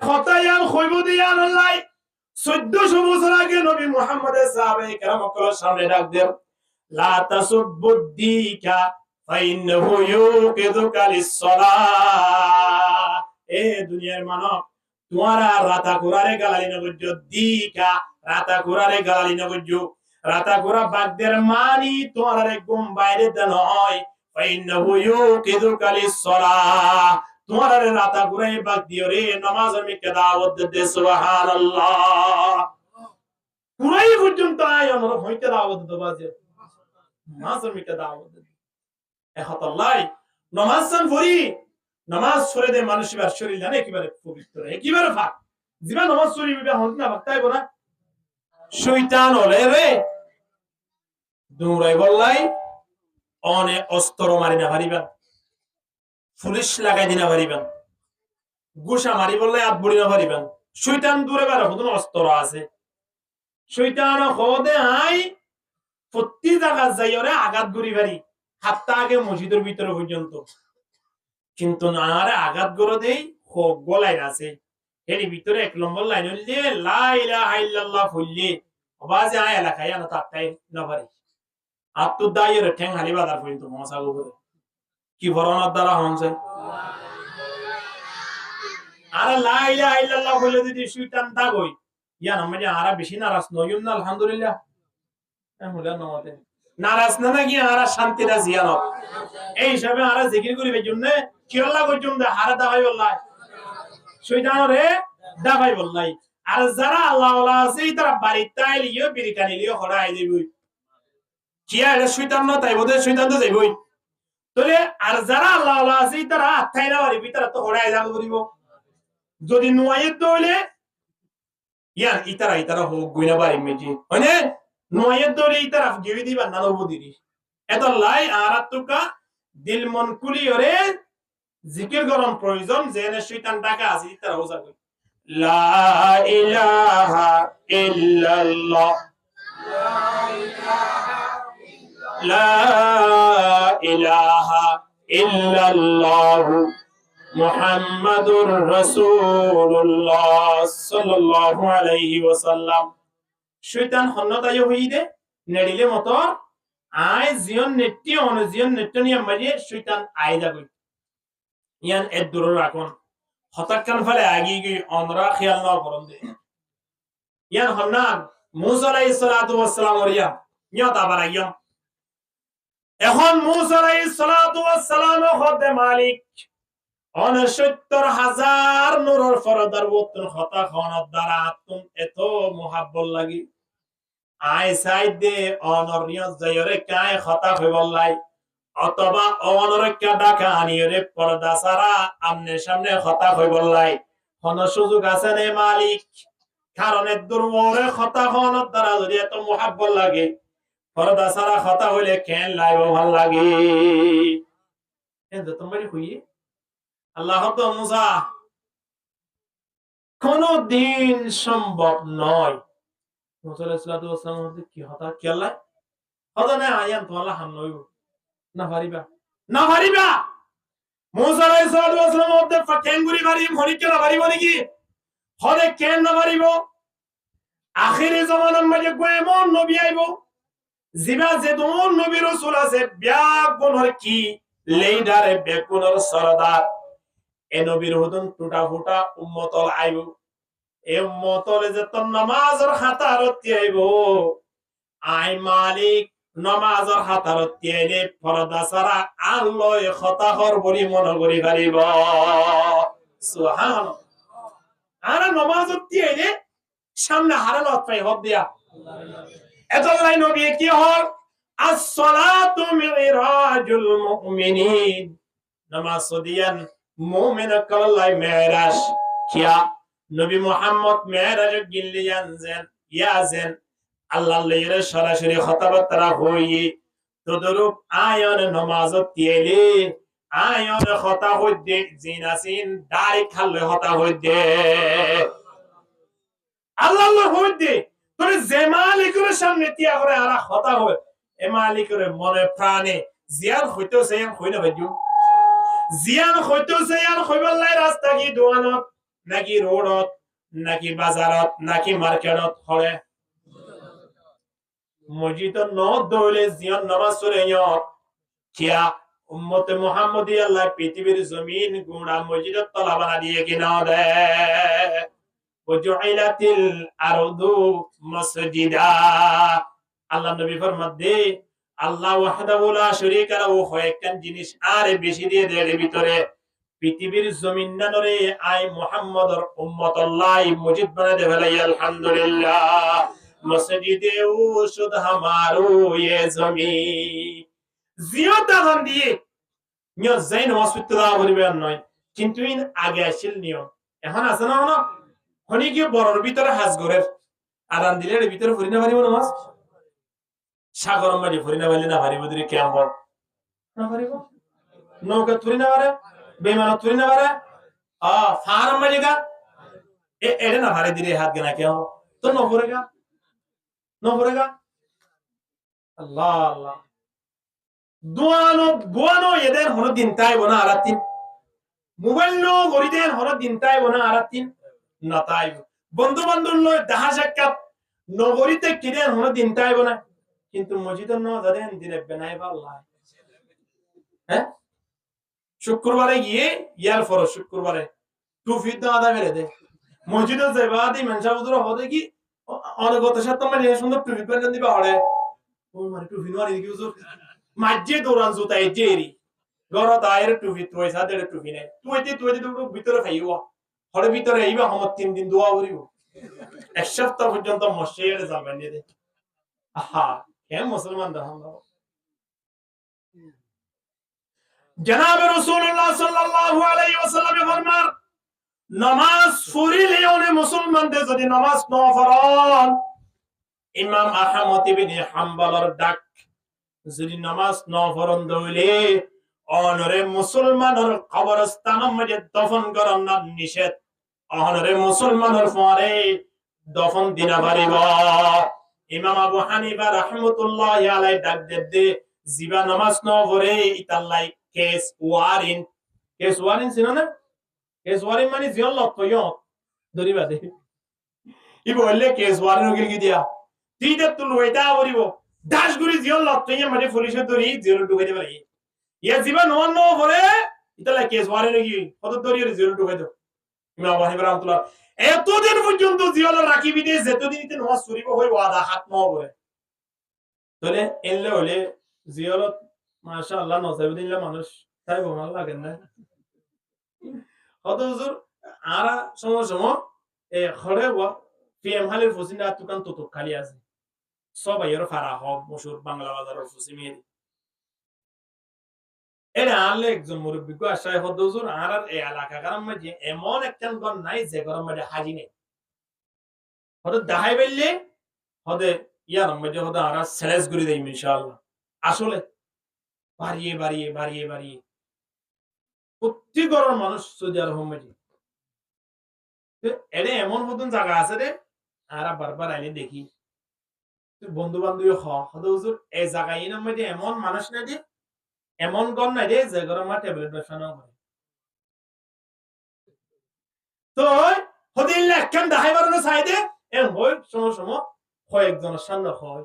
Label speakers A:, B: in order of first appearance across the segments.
A: খতায়ান হইব দিয়ান আল্লাহ 1400 বছর আগে নবী মুহাম্মদের সাহাবায়ে কেরামকে সামনে ডাক দেন লা তাসুবুদ্দিকা ফাইন্নাহু ইউকিযুকা লিস-সালাহ। এ দুনিয়ার মানব তোমারা রাতা কুরারে গালালি নগজ্জ দিকা রাতা কুরারে গালালি নগজ্জ রাতা কুরা বাগদের মানি তোমার একদম বাইরে দেন হয় ফাইন্নাহু ইউকিযুকা লিস-সালাহ। তোমার রাতা কুরাই বাগ দিও রে নামাজের মিকে দাওয়াত দে সুবহানাল্লাহ। কুরাই পর্যন্ত আয় আমরা হইতে দাওয়াত দেবাজে নামাজের মিকে দাওয়াত দে এখাতাল্লাহ। নামাজ সান পড়ি নামাজ পড়ে দে মানুষের শরীর জানে একেবারে পবিত্র একেবারে পাক জীবন নামাজ পড়ি বিবে হন না বাক্তাই বনা শয়তান হলে রে দৌড়াই বললাই অনে অস্ত্র মারি না পারিবেন পুলিশ লাগাই দিনা পারিবেন গোসা মারি বললাই আত বুড়ি না পারিবেন শয়তান দূরে বার হদন অস্ত্র আছে শয়তান হদে আই প্রতি জায়গা যাইরে আঘাত করি পারি হাতটা আগে মসজিদের ভিতরে পর্যন্ত কিন্তু না আরে আঘাত করে দেই গলায় আছে এর ভিতরে 1 নম্বর লাইন হইলে লা ইলাহা ইল্লাল্লাহ ফুললি আওয়াজে আয় এলাকায় না তাকতাই না পারে আত্ম দায়ের ঠ্যাং হালি বাজার পর্যন্ত মশা গোবরে কি ভরনার দ্বারা হনছে আরে লা ইলাহা ইল্লাল্লাহ বলে যদি শয়তান দাগই ইয়া নামে আরা বেশি নারাজ নয়ুন না আলহামদুলিল্লাহ এমুলা নমতে নারাজ না নাকি আরা শান্তি রাজিয়ানো এই হিসাবে আরা জিকির করিবে জন্য কি আল্লাহ পর্যন্ত হারা দাবাই বললাই শয়তান রে দাবাই বললাই আর যারা আল্লাহ ওয়ালা আছে তারা বাড়িতে আইলিও বিরিকানি লিও হড়াই দিবই কি আর শয়তান না তাই বদে শয়তান তো যাইবই তবে আর যারা আল্লাহ ওয়ালা আছে তারা আত্মাই না পারিবি তারা তো হড়াই যাব করিব যদি নুয়াইত দলে ইয়ান ইতারা হোক গইনা বাড়ি মেজি মানে নুয়াইত দলে ইতারা গিয়ে দিবা না নবদিরি এত লাই আরাতুকা দিল মন কুলি ওরে জিকির গরম প্রয়োজন জেনে শয়তান ডাকা আছে তারা ওজা কই লা ইলাহা ইল্লাল্লাহ লা ইলাহা ইল্লাল্লাহ মুহাম্মাদুর রাসূলুল্লাহ সাল্লাল্লাহু আলাইহি ওয়াসাল্লাম। শয়তান হন্নতায় হইদে নেড়িলে মত আয় জিয়ন নেটি অনজিয়ন নেটনিয়া মারিয়ে শয়তান আইদা কই ইয়ান এদুর রাখুন হতাকান ফলে আগি গই অনরা খেয়াল না করন দে ইয়ান হন্নান মুসা আলাইহিস সালাতু ওয়াস সালাম ওরিয়া নিয়ত আবার আইয়াম এখন মুসা আলাইহিস সালাতু ওয়াস সালাম খদে মালিক ৬৯,০০০ নূরের ফরদার ওতন হতা খাওয়ানোর দ্বারা তুম এত মোহাব্বত লাগি আই সাইদে অনরিয়ত যায়রে কায় হতা হইবলাই অথবা অনরক্কা ডাকা আনিয়রে পর্দা সারা আমনে সামনে হতা হইবলাই কোন সুযোগ আছে নে মালিক কারণ দুর্বরে হতা হওয়ানোর দ্বারা যদি এত মোহাব্বত লাগে পর্দা সারা হতা হইলে কেন লাইব ভাল লাগে এত তোমারই হই আল্লাহ তো মুসা কোনদিন সম্ভব নয় মুসা আলাইহিস সালাতু ওয়াস সালাম কি হতা কি আল্লাহ হতা না আয়ান তো আল্লাহ হাম নইব না পারিবা মুসা আলাইহিস সালাতু ওয়াস সালাম ওতে ফাকেঙ্গুরি বাড়ি মরিকে না পারিব নাকি হরে কেন না পারিব আখিরি জামানার মাঝে এমন নবী আইব জিবা যে দোন নবী রাসূল আছে ব্যাগুনর কি লেইডারে বেকুনর সরদার এ নবীর হুদুন টুটা ফুটা উম্মতল আইব এ উম্মতলে যে তো নামাজের খাতারতি আইব আই মালিক নামাজের খাতারতি আইলে পর্দা ছাড়া আল্লাহ খতা হর বলি মনে করি পারিব সুবহানাল্লাহ আর নামাজতি আইলে সামনে হারালত পাই হব দিয়া এতলাই নবী কি হল as-salatu mi'rajul mu'minin নামাজ দিয়ান মুমিন কল্লাই মেরাজ কিয়া নবী মুহাম্মদ মেরাজ গিল্লিয়ান জেন ইয়াজেন আল্লাহ লেরে সরাসরি খতাবতরা হই তদরূপ আয়ন নামাজত তিয়েলি আয়ন খতা হইদে জিনাসিন দাড়ি খালে খতা হইদে আল্লাহ হইদে তোরে যে মালিকের সামনে তিয়া করে আর খতা হয় এ মালিকের মনে প্রাণে জিয়ান হইতো সেন হই না ভাইজু জিয়ান হইতো সেন হইবালাই রাস্তা কি দোয়ানত নাকি রোডত নাকি বাজারত নাকি মার্কেটত হরে মসজিদত ন দৌলে জিয়ন নামাজ পড়ে কিয়া উম্মতে মুহাম্মদি আল্লাহ পৃথিবীর জমিন গুড়া মসজিদত তলা বানা দিয়ে কিনা দে ওয়াজুইলাতিল আরদু মাসজিদা আল্লাহ নবী ফরমাতে আল্লাহ ওয়াহদাহু লা শারীকা লাহু কয়েকটা জিনিস আর বেশি দিয়ে দেয় ভিতরে পৃথিবীর জমিন নানরে আই মুহাম্মদর উম্মত আল্লাহ মসজিদ বানায় দে ভাই আলহামদুলিল্লাহ মসজিদে উশুদ হামারো ইয়ে জমিন জিয়ত আগান দিয়ে নিয় জাইন হসপিটাল বলিবেন নয় কিন্তু ইন আগে আসিল নিয়ম এখন আছে না না হনি কি বড়র ভিতরে হাজ ঘরের আদান দিলে এর ভিতরে ফুরি না পারিব নামাজ সাগর মাঝে ফুরি না পারলে না পারিব দিরে কেমন না পারিব নৌকা ফুরি না পারে বেমান ফুরি না পারে ফার্ম মাঝে গা এড়ে না পারে দিরে হাত গনা কেন তো ন পড়েগা আল্লাহ আল্লাহ দুয়ানো এদের হলো দিন তাই বোনা আরাতিন মোবাইল নো গরিদের হলো দিন তাই বোনা আরাতিন না তাই বন্ধু বান্ধব লয় দেখা সাক্ষাৎ নগরীতে কিনে হলো দিন তাই বোনা কিন্তু মসজিদের ন যাদের দিনে বেনাই আল্লাহ হ্যাঁ শুক্রবারে গিয়ে ইয়ার ফরজ শুক্রবারে টুফি তো আদা মেরে দে মসজিদে যাইবা দি মানুষা বুঝুর হতে কি অনেক গত সপ্তাহ মানে সুন্দর টুপি পেন দিবা হড়ে ও মানে টুপি নোয়ারি কি হুজুর মাঝে দৌড়ান জুতা এজেরি গর দায়ের টুপি পয়সা দেড় টুপি নাই তুই তো ভিতরে খাইও হড়ে ভিতরে আইবা হমত 3 দিন দোয়া করিব এক সপ্তাহ পর্যন্ত মসজিদে যাবেন দে আহা কেন মুসলমান দাম জনাব রাসূলুল্লাহ সাল্লাল্লাহু আলাইহি ওয়াসাল্লাম ফরমান নামাজ পড়িলে ওনে মুসলমানদের যদি নামাজ না পড়ন ইমাম আহমদ ইবনে হাম্বলের ডাক যদি নামাজ না পড়ন দইলে অনরে মুসলমানের কবরস্থানের মধ্যে দফন করার না নিষেধ অনরে মুসলমানের পরে দফন দিনা পারিব ইমাম আবু হানিফা রাহমাতুল্লাহি আলাইহি ডাক দে জিবা নামাজ না পড়ে ইতাল্লাই কেস ওয়ারিন সিনা কেসওয়ারি মানে জিয়ল লতয়ো দরিবা দে ই বললে কেসওয়ারি নগিল কি দিয়া তিদে তুল ওইটা করিব দাসগুরি জিয়ল লতয়ো মানে পুলিশে ধরি জিরো ঢুকাই দেবে লাগি ইয়া জীবন নন ন পরে ইতালা কেসওয়ারি নগি কত ধরিয়ে জিরো ঢুকাই দাও ইমাম আবু হানিফা রাহমাতুল্লাহ এতদিন পর্যন্ত জিয়ল রাখিবি দে যতদিন তে নামাজ পড়িব হই ওয়াদা হাত ন পরে তাহলে এলে হলে জিয়লত মাশাআল্লাহ নসাইবুল্লাহ মানুষ তাই ভালো লাগে না হয়তো হুজুর আরা সময় এ খড়ে পিএম হালের ফসিনা তুকান তো খালি আছে সব আইর ফারা হব মশুর বাংলা বাজারের ফসিমি এরা আনলে একজন মুরব্বী কো আশায় হয়তো হুজুর আরার এই এলাকা গ্রাম মধ্যে এমন একজন গণ নাই যে গরম মধ্যে হাজি নেই হয়তো দাহাই বেললে হদে ইয়ার মধ্যে হয়তো আরা সেলেস করে দেই ইনশাআল্লাহ আসলে বাড়িয়ে প্রতি গরম মানুষ সৌদি আরব মধ্যে এরে এমন মতন জায়গা আছে রে আরা বারবার আইলে দেখি বন্ধু বান্ধবী হুজুর এই জায়গায় এর মধ্যে এমন মানুষ নাই দে এমন গণ নাই দে যে গরম মা ট্যাবলেট বসানো করে তো হদিল্লা কেন দাহাই বারনো চাইদে এম হই সময় কয়েকজনের সামনে হয়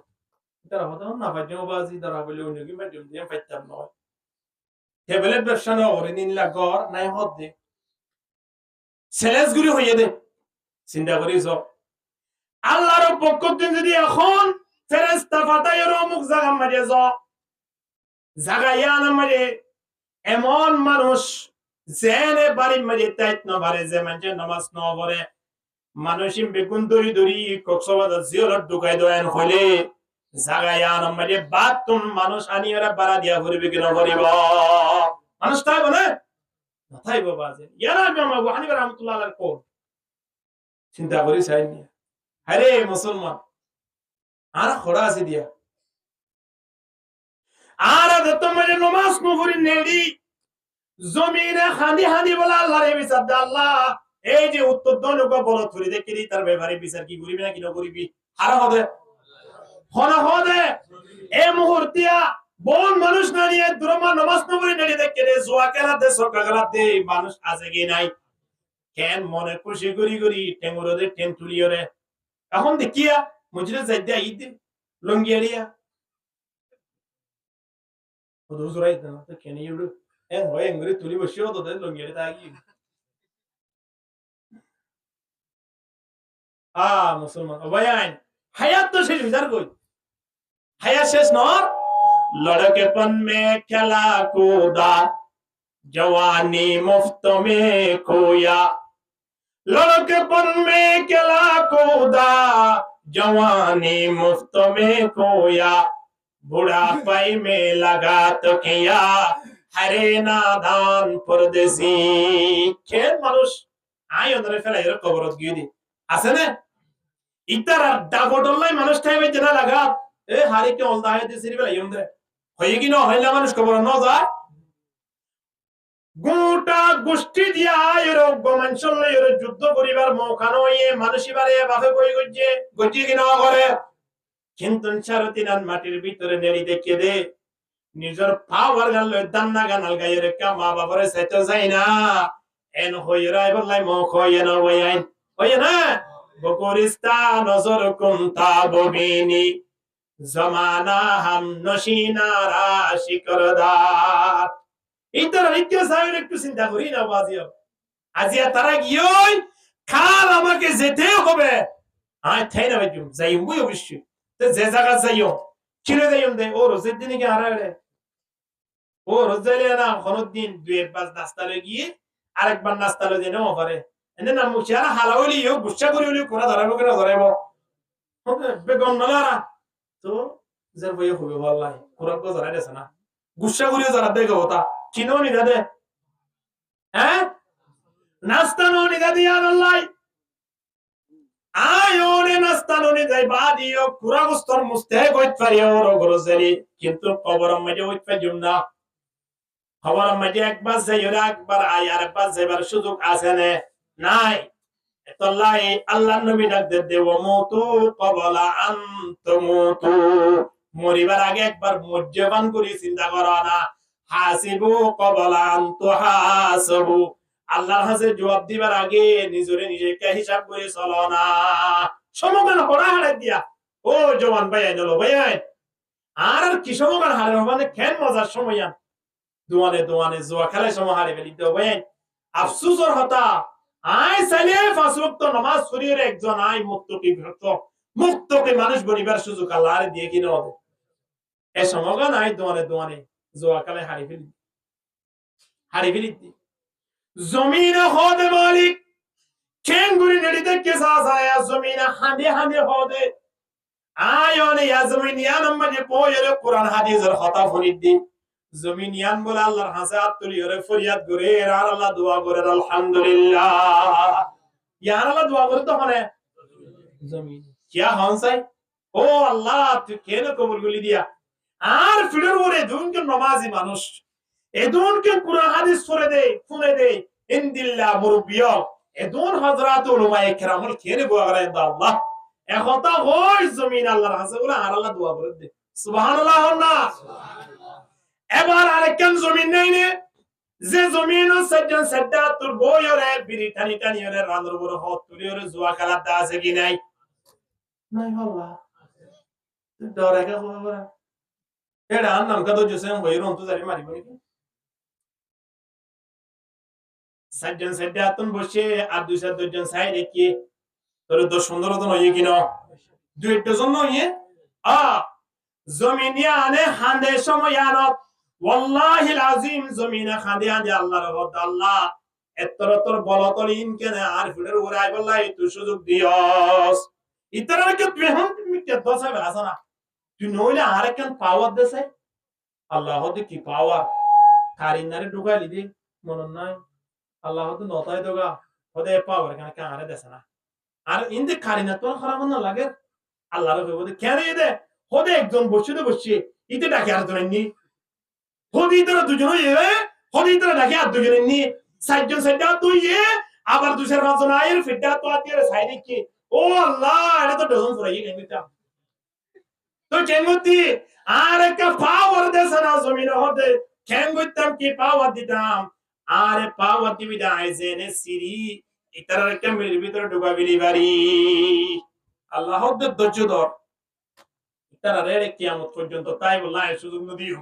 A: তারা হতো না ভাইজো বাজি তারা বলে উনি মাধ্যম দিয়ে ফাইতাম নয় ট্যাবলেট বসানো করে নিলা গর নাই হদ দে সেলেস গুরি হইয়ে দে চিন্তা করিস আল্লাহর পক্ষ থেকে যদি এখন ফেরেশতা পাঠায় অমুক জায়গা মাঝে জায়গায় মাঝে এমন মানুষ জেনে বাড়ির মাঝে তাইত না পারে যে মানুষ নামাজ না পড়ে মানুষ বেগুন দড়ি কক্সবাজার জিয়ারত ঢুকাই দেন হইলে জায়গায় মাঝে বাতুন মানুষ আনি ওরা বাড়া দিয়া ভরবে কিনা ভরিব মানুষ তাই বলে মাথায় বাবা আছে ইয়ারা আবু হানিফা রাহমাতুল্লাহ আলাইহি কোন চিন্তা করি চাইনি আরে মুসলমান আর খড়া আছে দিয়া আর তোমারে নামাজ নফরি নেডি জমিনে হাঁদি বলা আল্লাহর বিচার দে আল্লাহ এই যে উত্তর দনক বল থরি দেখিরি তার ব্যাপারে বিচার কি করিবি না কি না করিবি হারা হবে হনা এই মুহূর্তিয়া বন মানুষ না নিয়ে দুরমা নামাজ নফরি নেডি দেখে রে জোয়া খেলা দে সকা খেলা দে মানুষ আছে কি নাই কেন মনে খুশি করি করি টেঙ্গুরদের টেন তুলিয়রে এখন দেখিয়া মসজিদে যাইতে ঈদ লঙ্গিয়ারিয়া হুজুরাই না তো কেন ইউরু এন হয় এঙ্গুরি তুলি বসিও তো লঙ্গিয়ারি তাগি মুসলমান ওবায়ান হায়াত তো শেষ বিচার কই হায়াত শেষ নর लड़केपन में खेला कूदा जवानी मुफ्त में खोया लड़केपन में खेला कूदा जवानी मुफ्त में खोया बुढ़ापे में लगा तो किया हरे नादान परदेसी खेल मानुष आय अंदर फेला এর কবরত গিয়ে দি আছে না ইতারা ডাবডলাই মানুষ টাইমে জেনা লাগা এ হারিকে অলদা হইতে সিরিবেলা ইমদে হয়ে কি না হইলা মানুষ কবর ন যায় গোটা গোষ্ঠী দিয়া এরকম মানুষের লইরে যুদ্ধ করিবার মৌকা নয় মানুষিবারে বাপে কই গজ্জে গজ্জে কি না করে কিন্তু চারতিনান মাটির ভিতরে নেড়ি দেখিয়ে দে নিজের পাওয়ার গান লই দান্না গানাল গায়ের কা মা বাবারে সেটা যায় না এন হইরাই বললাই মুখ হইে না ওয়াইন হইে না বকরিস্তা নজর কুনতা ববিনি জমানা হাম নশিনা রাশি করদার ইতর রিক্য সাইর একটু চিন্তা করি না বাজিও আজিয়া তারা গিয়ই কাল আমাকে যেতে হবে আয় তাই না বাজুম যাইম বই অবশ্যই তো যে জায়গা যাইও চিনে যাইম দে ও রোজের দিনে কি হারাড়ে ও রোজাইলে না হনদিন দুই একবার নাস্তা লই গিয়ে আরেকবার নাস্তা লই দেনো পারে এনে না মুখিয়ারা হালাওলি ইও গুচ্ছা করি হলি কোনা ধরাবো কেন ধরাবো ওকে বেগম নলারা তো যার বই হবে ভাল্লাই কোরআন কো ধরাই দেছ না গুচ্ছা করিও যারা দেখো ওটা চিনো নি দাদে হ্যাঁ নাস্তা নো নি দাদি আল্লাহ আয়োনে নাস্তা নো নি যাই বাদিও কুরাগস্তর মুস্তে কইত পারিও রগরজেরি কিন্তু কবরম মাঝে হইত পাইজুম না খবর মাঝে একবার যাইরা একবার আয় আর একবার যাইবার সুযোগ আছে না নাই এতলাই আল্লাহর নবী ডাক দেব মতু কবলা আনতুমুতু মরিবার আগে একবার মজ্জবান করে চিন্তা করো না হাসিবু কবলা আনতুহাসাবু আল্লাহর কাছে জবাব দিবার আগে নিজরে নিজেকে হিসাব করে চলো না সমগান পড়া হারে দিয়া ও জওয়ান ভাই আইলো ভাই আর কি সমগান হারে মানে কেন মজার সময় দুয়ানে দুয়ানে জুয়া খেলার সময় হারে ফেলি তো ভাই আফসোসর হতা আই সালে পাঁচ ওয়াক্ত নামাজ পড়িয়ে একজন আই মুক্তকে মানুষ গরিবার সুযোগ আল্লাহ দিয়ে কিনে হবে এ সমগান আই দুয়ানে দুয়ানে জুয়া খেলে হারি ফেলি জমিন হদে মালিক কেঙ্গুরি নেড়িতে কেসা সায়া জমিন হাঁদে হাঁদে হদে আয়নে ইয়া জমিন ইয়ান মানে পয়রে কোরআন হাদিসের কথা ফরিদ দি জমিন ইয়ান বলে আল্লাহর হাসাত তুলি ওরে ফরিয়াদ করে আর আল্লাহ দোয়া করে আলহামদুলিল্লাহ ইয়ান আল্লাহ দোয়া করে তো মানে জমিন কিয়া হনসাই ও আল্লাহ তুই কেন কবুল গুলি দিয়া আর ফিরের ওরে দুনকে নামাজি মানুষ এদুনকে কোরআন হাদিস পড়ে দে শুনে দে ইনদিল্লাহ মুরবিয়া এদুন হযরত উলামায়ে কেরামুল কেন দোয়া করে আল্লাহ একতা হয় জমিন আল্লাহর হাসে বলে আর আল্লাহ দোয়া করে দে সুবহানাল্লাহ না এবার আরেকজন জমিন নাই নে যে জমিন সজ্জন সদ্দা তোর বইরে বিড়ি টানি টানি ওরে রান্দ্র বড় হত তুলি ওরে জুয়া খেলা দা আছে কি নাই নাই আল্লাহ ডরে কা খবর এডা নাম কত জসেম বইরন তো জারি মারিব নাকি সজ্জন সদ্দা তুন বসে আর 200 জন সাইড কি তোর তো সুন্দর তো নয় কি না দুই ডজন নয় জমিনিয়া আনে হান্দে সময় আনত ওয়াল্লাহি আযীম জমিনা খাদে আদে আল্লাহর রহমত আল্লাহ এতরতর বলতল ইনকেনে আর ফিডের ওরাই বললাই তুই সুযোগ দিয়স ইতরাকে তুই হন মিকে দসা বেলাছনা তুই নইলে আরেকন পাওয়ার দেছে আল্লাহ হতে কি পাওয়ার কারিনারে ঢুকাইলি দি মনন নাই আল্লাহ হতে নতাই দগা হতে পাওয়ার কেন কারে দেছে না আর ইনদে কারিনা তো খারাপ না লাগে আল্লাহর হতে কেন দে হতে একজন বসে ইতে ডাকে আর জননি হদি তোরা দুজন ইয়ে হদি তোরা ডাকে আর দুজন নি সাইজন সাইডা তুই ইয়ে আবার দুসের পাঁচজন আয়ের ফিডা তো আতির সাইডে কি ও আল্লাহ এটা তো ডজন ফুরাই গেমিটা তো কেঙ্গতি আর একটা পাওয়ার দেছে না জমিন হতে কেঙ্গতাম কি পাওয়ার দিতাম আরে পাওয়ার দিবি দা আইজেনে সিরি ইতার ক্যামের ভিতরে ঢুকাবিলি বাড়ি আল্লাহ ধৈর্য ধর ইতারা রে কিয়ামত পর্যন্ত তাই বলা সুযোগ নদিও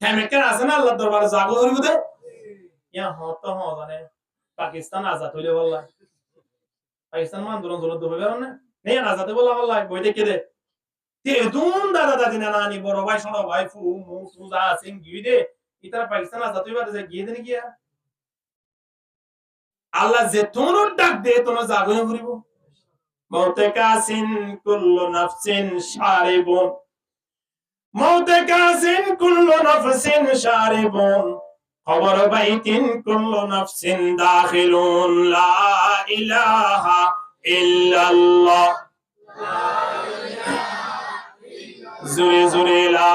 A: টাইমে কেন আছে না আল্লাহ দরবারে জাগো হইব দে ইয়া হত হ জানে পাকিস্তান আজাদ হইলে বললা পাকিস্তান আন্দোলন চলতে হবে না নেই আজাদে বলা বললা বই দেখে দে তে দুন দাদা দাদি নানি বড় ভাই ছোট ভাই ফু মু সুজা সিং গিয়ে দে ইতারা পাকিস্তান আজাদ হইবার যে গিয়ে দেন গিয়া আল্লাহ যে তোর ডাক দে তোর জাগো হইব মৌতে কাসিন কুল্লু নাফসিন শারিবুন মৌতে কাসিন কুল্লু নাফসিন শারিবুন খবর বাইতিন কুল্লু নাফসিন দাখিলুন লা ইলাহা ইল্লাল্লাহ জুরে জুরে লা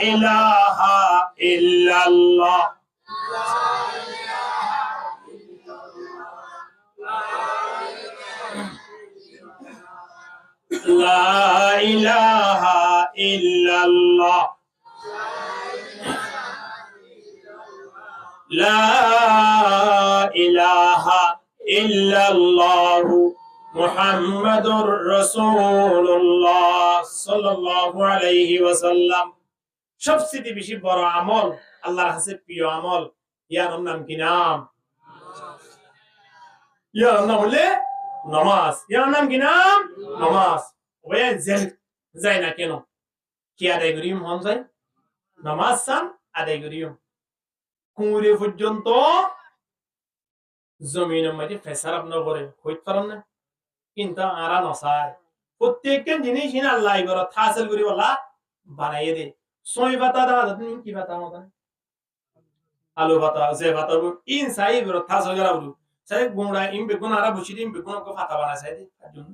A: ইলাহা ইল্লাল্লাহ লা ইলাহা ইল্লাল্লাহ লা ইলাহা ইল্লাল্লাহু মুহাম্মাদুর রাসূলুল্লাহ সাল্লাল্লাহু আলাইহি ওয়াসাল্লাম সবচেয়ে বেশি বড় আমল আল্লাহর কাছে প্রিয় আমল ইয়ার নাম কি নাম ইয়ার নাম হলে নামাজ ইয়ার নাম কি নাম নামাজ ওই যাই না কেন কি আদায় করিম হন যায় নামাজ সান আদায় করিম কুঁড়ে পর্যন্ত জমিনের মধ্যে ফেসারাপ না করে হইতে পারেন না কিন্তু আরা নসায় প্রত্যেকটা জিনিস আল্লাহ এবার থাসেল করি বলা বানাইয়ে দে সই ভাতা দাও তুমি কি ভাতা মত আলু ভাতা যে ভাতা ইন সাই এবার থাসেল করা বলু সাই গুণা ইম বেগুন আরা বসি দিম বেগুন কো ভাতা বানাই সাই দে তার জন্য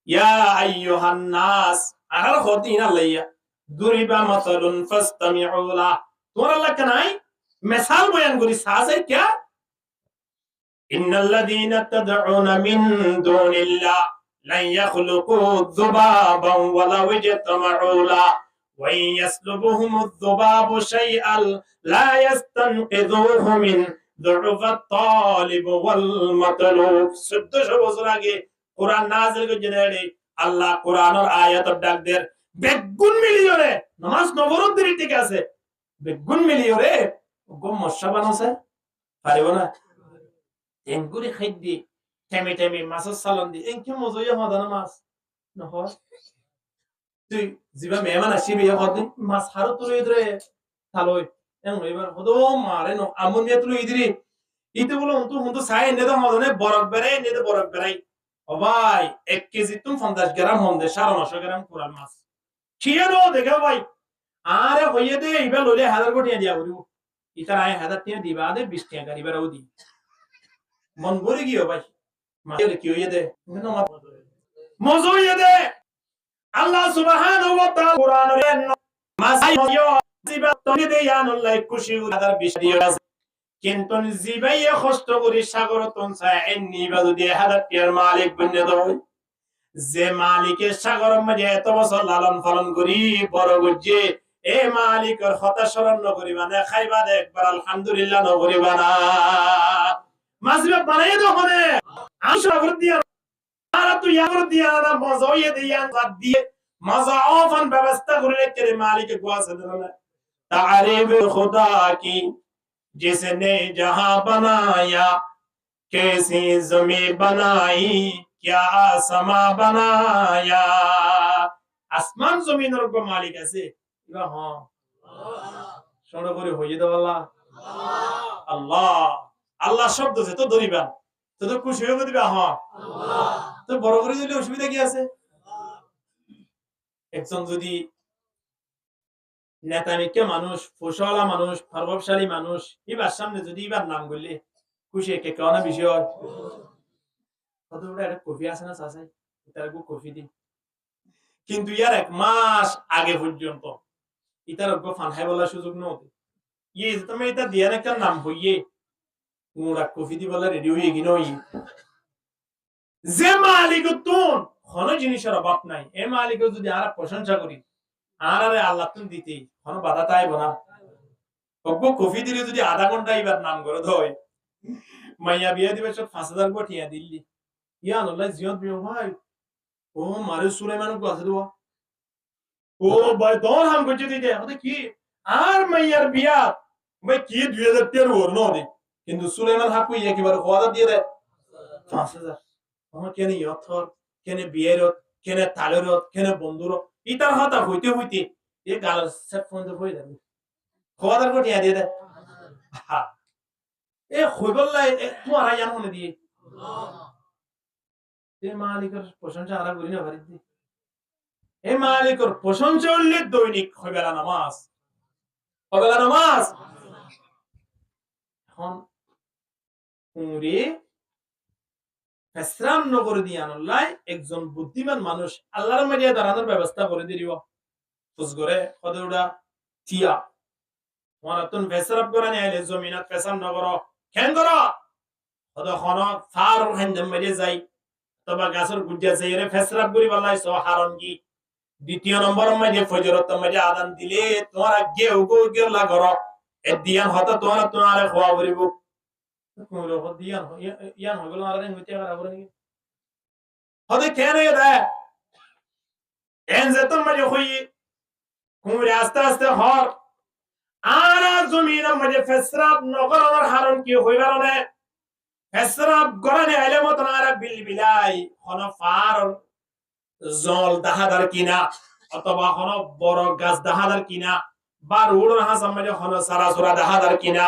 A: ইয়া আইয়ুহান নাস আরার হদিন আল্লাহ দুরিবা মাসালুন ফাসতামিউ লা তোরা আল্লাহ কানাই মিসাল বয়ান করি সাসে কি ইন্নাল্লাযীনা তাদউনা মিন দুনিল্লাহ লান ইয়াখলুকু যুবাবান ওয়ালাউ ইজতামাউ লা ওয়া ইয়াসলুবুহুমুয যুবাবু শাইআন লা ইস্তানকিযুহু মিন দুরফাত তালিব ওয়াল মাতলুব 1400 বছর আগে কোরআন নাযিল করে আল্লাহ কোরআনের আয়াত ডাক দের বেগুন মিলিয়নে নামাজ নবরত দিরি ঠিক আছে বেগুন মিলিয়নে গম মশাবান আছে পারিব না এঙ্গুরি খাইদি টেমে টেমে মাছের সালন দি এঙ্কি মজইয়া হদানা মাছ নহর তুই জিবা মেহমান আসিবি হদি মাছ হারু তুলি ধরে থালই এং এবার হদো মারে ন আমন মিয়া তুলি ইদিরি ইতে বলো হুন্তু সাই নে তো হদনে বরফ বেরাই নে তো বরফ বেরাই ও ভাই 1 কেজি তুমি 50 গ্রাম হন্দে 950 গ্রাম কোরাল মাছ খেয়ে নো দেখো ভাই আরে হইয়ে দে এবার লইলে 1000 কোটি দিয়া বলিব ইতার আয় 1000 টাকা দিবা দে 20 টাকা গাড়িবার ওদি মন ভরে গিয়ে ভাই মায়ের কি হইয়ে দে মজা হইয়ে দে আল্লাহ সুবহানাহু ওয়া তাআলা কোরআনের মাসাই জিবা তনি দে ইয়ানুল্লাহ খুশি আদার বিশদিও আছে কিন্তু জিবাইয়ে কষ্ট করে সাগর তনসা এন্নি বাদু দিয়ে হাদাত এর মালিক বনে দই যে মালিকের সাগর মধ্যে এত বছর লালন পালন করি বড় গজ্জে এ মালিকের কথা স্মরণ করিবা না খাইবা দে একবার আলহামদুলিল্লাহ ন করিবা না মাসিবা বানাই দাও মানে আশরাফুর দিয়া আর তুই ইয়ার দিয়া না মজাইয়ে দিয়া বাদ দিয়ে মজা অফন ব্যবস্থা করে রেখে মালিক গোয়াছে না তারিফ খুদা কি जिसने जहां बनाया कैसी जमी बनाई क्या आसमा बनाया আসমান জমিনের গো মালিক আছে ইবা হ শোনো করে হইয়ে দাও আল্লাহ আল্লাহ আল্লাহ শব্দ আছে তো ধরিবা তো খুশি হয়ে দিবা হ আল্লাহ তো বড় করে দিলে অসুবিধা কি আছে একজন যদি নেতানিকে মানুষ ফসলা মানুষ প্রভাবশালী মানুষ এবার সামনে যদি এবার নাম করলে খুশি কে কেন বিষয় কতটা একটা কফি আছে না চাচাই তার কফি দি কিন্তু ইয়ার 1 মাস আগে পর্যন্ত ইতার ফান হাই বলার সুযোগ নয় ইয়ে তুমি এটা দিয়া একটা নাম হইয়ে মুড়া কফি দি বলা রেডি হয়ে গিয়ে নই যে মালিক তুন কোনো জিনিসের অভাব নাই এ মালিক যদি আর প্রশংসা করি আর আরে আল্লাহ তুমি দিতে কোনো বাধা তাইব না কফি দিলে যদি আধা ঘন্টা এবার নাম করে ধয় মাইয়া বিয়া দিবে সব 5,000 গঠিয়া দিল্লি ইয়ান আল্লাহ জিয়ত বিও ভাই ও মারে সুলাইমান কো আছে দোয়া ও ভাই দর হাম গজে দিতে ওতে কি আর মাইয়ার বিয়া ভাই কি 2013 ওর নদে কিন্তু সুলাইমান হাকু একেবারে ওয়াদা দিয়ে দেয় 5,000 আমার কেন ইয়থর কেন বিয়েরত কেন তালেরত কেন বন্ধুরত ইতার হতা হইতে হইতে এ গাল সেট ফোন তো হই যাবে ওয়াদার গঠিয়া দিয়ে দেয় হ্যাঁ এ হইবল্লাই তোমার আয়ান মনে দিয়ে এ মালিকের প্রশংসা আরা করি না বাড়িতে এ মালিকের প্রশংসা উল্লেখ দৈনিক হইবেলা নামাজ এখন উমরে ফেসরাম নগর দিয়ান আল্লাহ একজন বুদ্ধিমান মানুষ আল্লাহর মারিয়া দাঁড়ানোর ব্যবস্থা করে দিল ফুসগরে কদৌড়া তিয়া মনাতুন ফেসরাব করে নিয়ে জমিনাত ফেসাম নগর কেন করো কত খন ফার হেন্দম মারিয়া যাই তবা গাছর গুজ্জা যাই রে ফেসরাব করি বললাই সো হারন কি দ্বিতীয় নম্বর মাঝে ফজরত মাঝে আদান দিলে তোমার আগে উগো গেও লাগর এ দিয়ান হতা তোমার খোয়া করিব কোমর দিয়ান ইয়ান হগল আর হইতে আর আবরে নি হদে কেন দে এন যেত মাঝে হই কোমর আস্তে আস্তে হর আর জমিন মাঝে ফেসরাব নগরর হারন কি হইবার না ফেসরাব গরানে আইলে মতন আর বিলবিলাই হন ফার জল দাহাদার কিনা অথবা হন বড় গাছ দাহাদার কিনা বা রোড হাসাম মাঝে হন সারা সুরা দাহাদার কিনা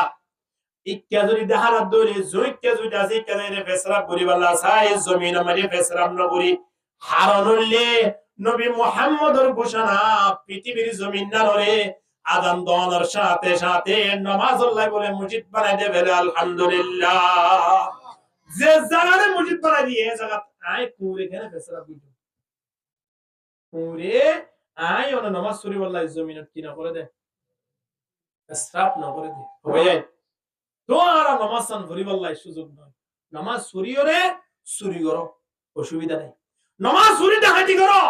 A: ইক্কা যদি দাহাদার দৌড়ে জৈক্কা যদি আছে ইক্কা রে ফেসরাব করিবাল্লা সাই জমিন মাঝে ফেসরাব নগরী হারনুল্লে নবী মুহাম্মদর ঘোষণা পৃথিবীর জমিন না রে আদান দনের সাথে সাথে নামাজ আল্লাহ বলে মসজিদ বানাই দেবে আলহামদুলিল্লাহ যে জায়গায় মসজিদ বানাই দিয়ে জায়গা আয় কুরে কেন ফেসরাব করি পুরে আই ওনা নামাজ সুরি ওয়াল্লাহ জমিনত কি না করে দে ইসরাফ না করে দে হয়ে তো আর নামাজ সান ভরি ওয়াল্লাহ সুযোগ নয় নামাজ সুরিয়রে সুরি করো অসুবিধা নাই নামাজ সুরি ডাকাতি করো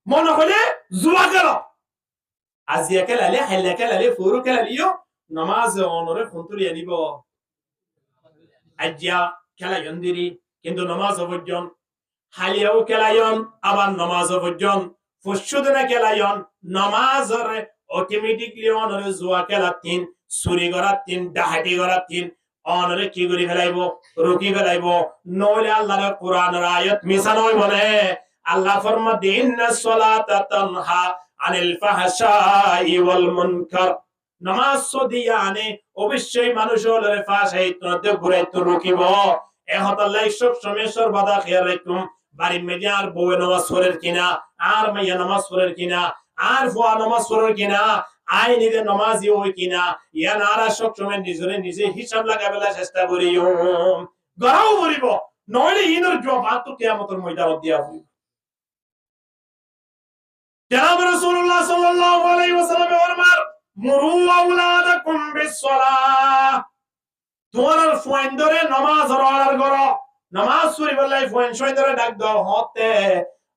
A: মনে হলে জুয়া করো আজিয়া কেলালে হাইলা কেলালে ফুরু কেলালিও নামাজ অনরে ফন্তুলি আনিব আজিয়া খেলা যন্দিরি কিন্তু নামাজ অবর্জন হালিয়াও কেলায়ন আবার নামাজ অবর্জন ফুসুদনা কেলায়ন নামাজর অটোমেটিকলি অনরে জুয়া কেলাতিন সুরি গরাতিন ডাহাতি গরাতিন অনরে কি করি ফেলাইবো রুকি ফেলাইবো নইলে আল্লাহর কোরআনের আয়াত মিশান হই বলে আল্লাহ ফরমাতে ইন্নাস সালাতা তানহা আনিল ফাহশাই ওয়াল মুনকার নামাজ সদিয়ানে অবশ্যই মানুষ হলে ফাশাই ততে ঘুরে তো রুকিব এ হতাল্লাহ সব সময় সর্বদা খেয়াল রাখুম বাড়ি মেজার বউ নামাজ পড়ের কিনা আর মাইয়া নামাজ পড়ের কিনা আর ফুয়া নামাজ পড়ের কিনা আই নিজে নামাজি হই কিনা ইয়া নারা সব সময় নিজে হিসাব লাগাবেলা চেষ্টা করিও গরাও করিব নইলে ইনর জবাব তো কিয়ামতের ময়দানত দিয়া হইব জনাব রাসূলুল্লাহ সাল্লাল্লাহু আলাইহি ওয়াসাল্লাম ফরমান মুরু আওলাদাকুম বিসসালাহ তোমার ফুয়েন্দরে নামাজ অর্ডার করো নামাজ সুরি বললাই ফুয়েন ফুয়েন্দরে ডাক দাও হতে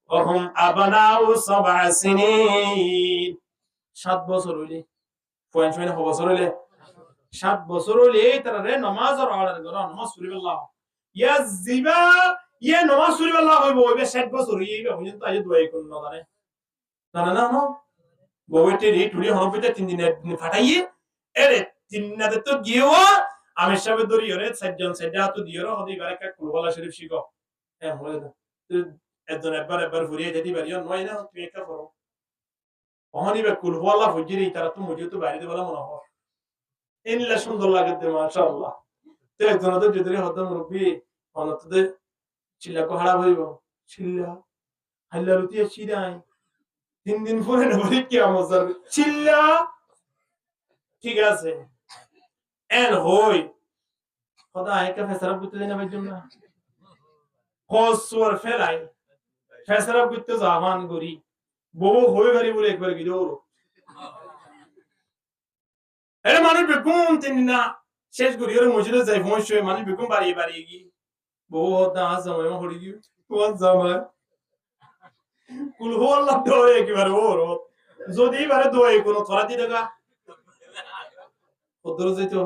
A: ওহুম আবনাউ সাবআ সিনিন 7 বছর হইলে ফুয়েন ফুয়েন বছর হইলে 7 বছর হইলে তারা রে নামাজ অর্ডার করো নামাজ সুরি বললাহ ইয়া জিবা ইয়া নামাজ সুরি বললাহ হইবো ওইবে 7 বছর হইবে বুঝেন তো আজ দোয়াই কোন না না না বউতে রে টুলি হনপতে 3 দিন ফাটাইয়ে এরে 3 দিন তো গিয়েও আমি সবে দরি ওরে সাজ্জন সাজ্জা তো দিওর হদি করে কা কুলওয়ালা শরীফ শিখো হ্যাঁ হলো তুই একজন একবার ঘুরিয়ে যেতে পারিও নয় না তুই একটা করো অহনি বে কুলওয়ালা ফজিরি তারা তো মুজে তো বাইরে বলা মনে হয় ইনলা সুন্দর লাগে দে মাশাআল্লাহ তো একজন তো যদি হদম রবি অনততে চিল্লা কো হাড়া হইব চিল্লা হাল্লা রুতিয়া চিরাই 3 দিন পরে না বলি কি আমজার চিল্লা ঠিক আছে এন হই খোদা একা ফেসরাব করতে দেনা বাইজুম না খসওয়ার ফেলাই ফেসরাব করতে জামান গরি বউ হই গারি বলে একবার গিয়ে ওরো এরে মানুষ বেকুম তিননা শেষ করি ওর মসজিদে যাই ফোন শুয়ে মানুষ বেকুম বাড়িয়ে গি বউ হদা জামাই হড়ি গি কোন জামাই কুল হল্লা দোয় একবার ওরো যদি বারে দোয় কোন থরা দি দেখা কদর যাইতো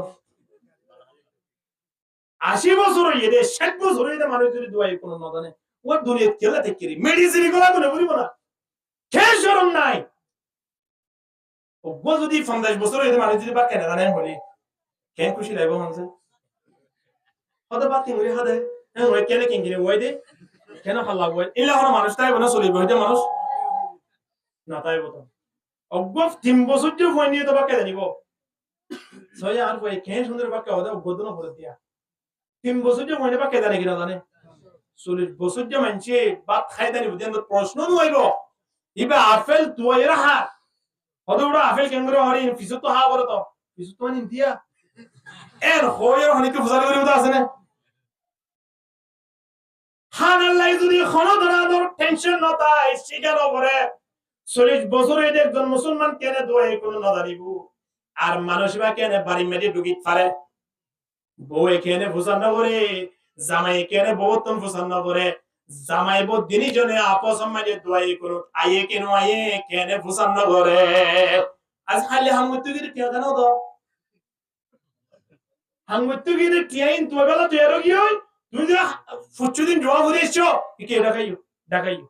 A: 80 বছর হয়ে দে 60 বছর হয়ে দে মানুষ যদি দোয়া কোনো না জানে ও দুনিয়া কেলা থেকে মেডিসিন গুলা কোনো বলিব না কে শরম নাই ও যদি 50 বছর হয়ে দে মানুষ যদি বা কেন জানে বলি কেন খুশি লাগবে মানুষে হতে বাতি মরি হাদে হ্যাঁ ওই কেন কিনকিনি ওই দে কেন ভাল লাগবে এলা হলো মানুষ তাই বনা চলিব হইতে মানুষ না তাই বতো অজ্ঞ 3 বছর যে হই নিয়ে তো বা কে জানিব সয় আর কই কেন সুন্দর বা কে হদে অজ্ঞ না করে দিয়া 3 বছর যে হইনে বা কে জানে কিনা জানে 40 বছর যে মানছে ভাত খাই দানি বুঝেন প্রশ্ন নইব ইবা আপেল তুইরা হাত হদে ওটা আপেল কেন করে হরি পিছু তো হা বড় তো পিছু তো নি দিয়া এর হয়ের হনিকে ফুসারি করে আছে না হানাল্লাই যদি খনো ধরানোর টেনশন নতাই শিকার করে 40 বছর হইতে একজন মুসলমান কেন দোয়া কোনো না জানিব আর মানুষ বা কেন বাড়ি মেরে ঢুকিত পারে বউ এখানে ফুসান না করে জামাই এখানে বহুত ফুসান না করে জামাই বউ দিনই জনে আপস মাঝে দোয়া করো আইয়ে কেন আইয়ে কেন ফুসান না করে আজ খালি হামুতু গিরে কে জানো তো হামুতু গিরে টিয়াইন তো বেলা তো এরো কি হয় তুমি যে ফুচুদিন জোয়া ঘুরেছো কি ডাকাইও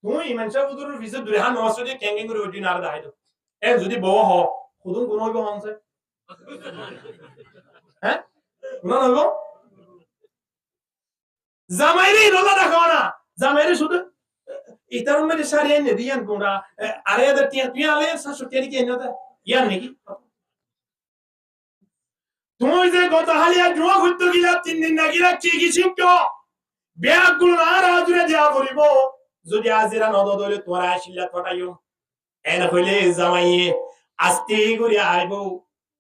A: তুমি ইমান সাহেব উদুরের ভিসে দূরে হান নমাসে ক্যাঙ্গিং করে ওইদিন আর দাইলো এ যদি বউ হ খুদুন কোন হইব হনছে হ্যাঁ কোন হইব জামাইরে রোলা রাখো না জামাইরে শুধু ইতার মধ্যে সারিয়ে নে দিয়ান কোনরা আরে এদের তুই আলে 700 টাকা কি এনে দে ইয়ার নাকি তুমি যে গত হালিয়া জোয়া ঘুরতে গিলা 3 দিন না গিলা কি শিখছো ব্যাগগুলো আর আজুরে দেয়া করিব যদি আজিরা নদ দলে তোরা আসিলা ফটাইও এন কইলে জামাইয়ে আস্তে করে আইবো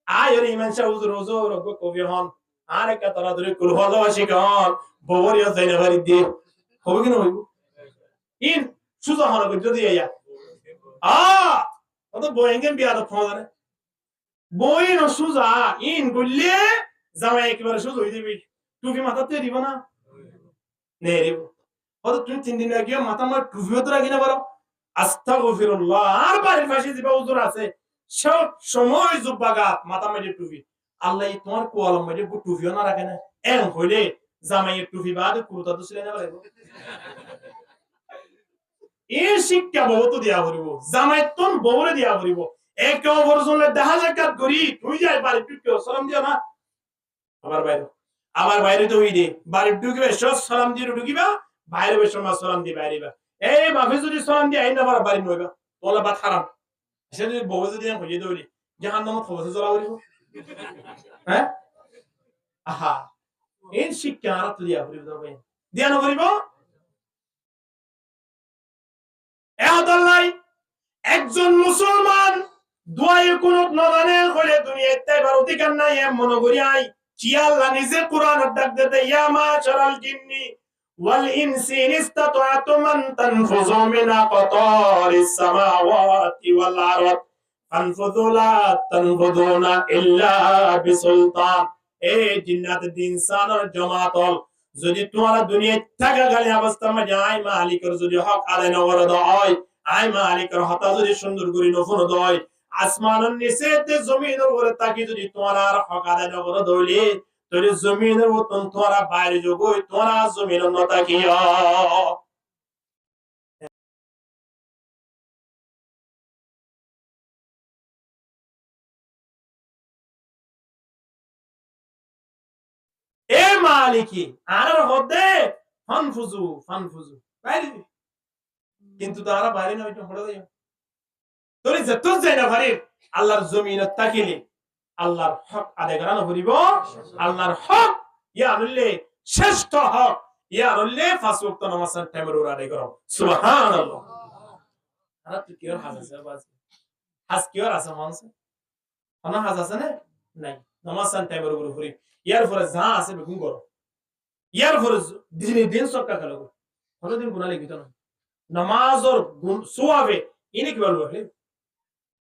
A: আয়রে ইমান সাহেব রোজো রগ কবি হন আর একটা তারা ধরে কুল হলো শিকন ববরিয়া যাইনা বাড়ি দি হবে কি না হইব ইন সুজা হন কই যদি আইয়া অত বয়েঙ্গেন বিয়া তো ফোন জানে বই ন সুজা ইন গল্লে জামাই একেবারে সুজ হই দিবি টুপি মাথাতে দিব না নে রে হয়তো তুমি 3 দিন আগে মাথা মার টুপিও তো রাখি না পারো আস্তাগফিরুল্লাহ আর বাড়ির পাশে যে হুজুর আছে সব সময় জুব্বাগাত মাথা মাঝে টুপি আল্লাহ তোমার কোয়ালম মাঝে টুপিও না রাখে না এম হইলে জামাইয়ের টুপি বাদে কুরতা তো ছিলে না লাগবে এই শিক্ষা বহুত দিয়া করিব জামাই তোন বউরে দিয়া করিব একে অপরজনের দেখা সাক্ষাৎ করি তুই যাই বাড়ি টুকিও সালাম দিও না আবার বাইরে তো হই দে বাড়ি ঢুকিবে সব সালাম দিয়ে ঢুকিবা বাইরে বসে সালাম দিয়ে বাইরেবা এই বাপে যদি সালাম দিয়ে আইনা বাড়ি নইবা তোলা বাত হারাম সে যদি বউ যদি হইয়ে দৌড়ি জাহান্নামত খবর জ্বলা করিব হ্যাঁ আহা এই শিক্ষা আর তুলিয়া করিব তবে দিয়া নকরিব এহদাল্লাই একজন মুসলমান দোয়ায় কুনুত না জানে কইলে দুনিয়াতে এবার অধিকার নাই এম মনে করি আই কি আল্লাহ নিজে কোরআনের ডাক দিতে ইয়া মাশারাল জিন্নি ওয়াল ইনসি ইসতাতাতুম আন তানফুযু মিন আকতারিস সামাওয়াতি ওয়াল আরদ ফানফুযু লা তানফুযুনা ইল্লা বিসুলতান এ জিন্নাত ইনসানের জামাতল যদি তোমার দুনিয়া থাকা গালি অবস্থা মে আই মালিকের যদি হক আদায় না করে দেয় আই মালিকের হতা যদি সুন্দর করে নফর দেয় আসমানের নিচে তে জমিনের উপরে তাকি যদি তোমার আর হক আদায় না করে দইলে তোর জমিনের মতন তোরা বাইরে যোগই তোরা জমিনের না তাকিয়া এ মালিকি আর হদে ফানফুজু বাইরে কিন্তু তারা বাইরে না ওইটা হড়া দেয় তোর যত যাই না পারে আল্লাহর জমিনে তাকিলে আল্লাহর হক আদায় করা না করিব আল্লাহর হক ইয়া আনলে শ্রেষ্ঠ হক ইয়া আনলে 5 ওয়াক্ত নামাজের টাইমের আদায় করো সুবহানাল্লাহ আর তুই কি হাজ আছে বাস হাজ কি আর আছে মানুষ না হাজ আছে না নাই নামাজের টাইমের উপর করি ইয়ার পরে যা আছে বেগুন করো ইয়ার পরে দিন সক্কা খেলো কোনদিন গুনাহ লিখিত না নামাজের গুণ সুয়াবে ইনি কি বলবো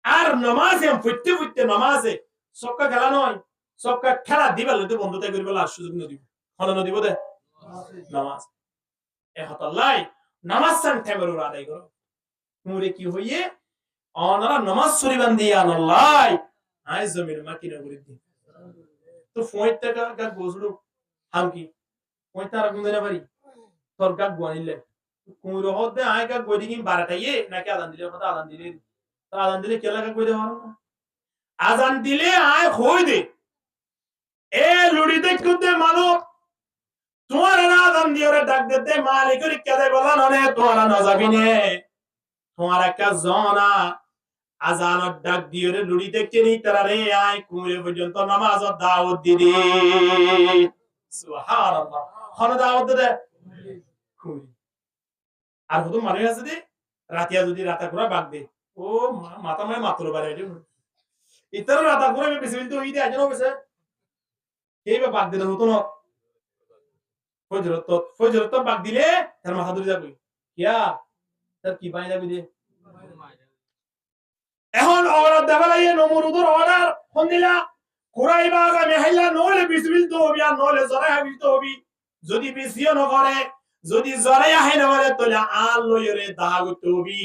A: আর নামাজে ফুটতে নামাজে সক্কা খেলা নয় সক্কা খেলা দিবা লইতে বন্ধুতা করি বলা সুযোগ ন দিব হল ন দিব দে নামাজ এ হতাল্লাই নামাজ সান টেবর আদায় করো মুরে কি হইয়ে অনারা নামাজ শরীবান দিয়া আল্লাহ আই জমির মাকিনা করে দি তো 50 টাকা গা গোজড়ো হামকি ওই তারা গুন দেনা পারি তোর গাক গুয়ানিলে কুঁড়ো হতে আয় গাক গই দিন 12টায় নাকি আদান দিলে কথা আদান দিলে তো আদান দিলে কেলা গাক গই দে পারো না আজান দিলে আয় হই দে এ লুড়ি দেখতে মানো তোমার না আদান দিয়ে ডাক দিতে মালিকের কেদে বলা ননে তোমার না যাবিনে তোমার একটা জনা আজানত ডাক দিয়ে লুড়ি দেখতে নি তারা রে আয় কুঁড়ে পর্যন্ত নামাজ দাওয়াত দিদি সুবহানাল্লাহ হন দাওয়াত দে কুঁড়ি আর হুদুম মানে আছে দে রাতিয়া যদি রাতা করে বাগ দে ও মাথা মানে মাত্র বারে ইতার রাতা করে বেশি তো ওই দে আজনো বেশি কেইবা বাগ দিলে হতো না ফজরত বাগ দিলে তার মাথা ধরে যাবে কিয়া তার কি বাই যাবে দে এখন অর্ডার দেবালাইয়ে নমরুদুর অর্ডার ফোন দিলা কুরাইবা আগামী হাইলা নলে বিসবিল তো হবি আর নলে জরাই হাবি তো হবি যদি বিসিও ন করে যদি জরাই আহে না বলে তোলা আল লইরে দাগ তো হবি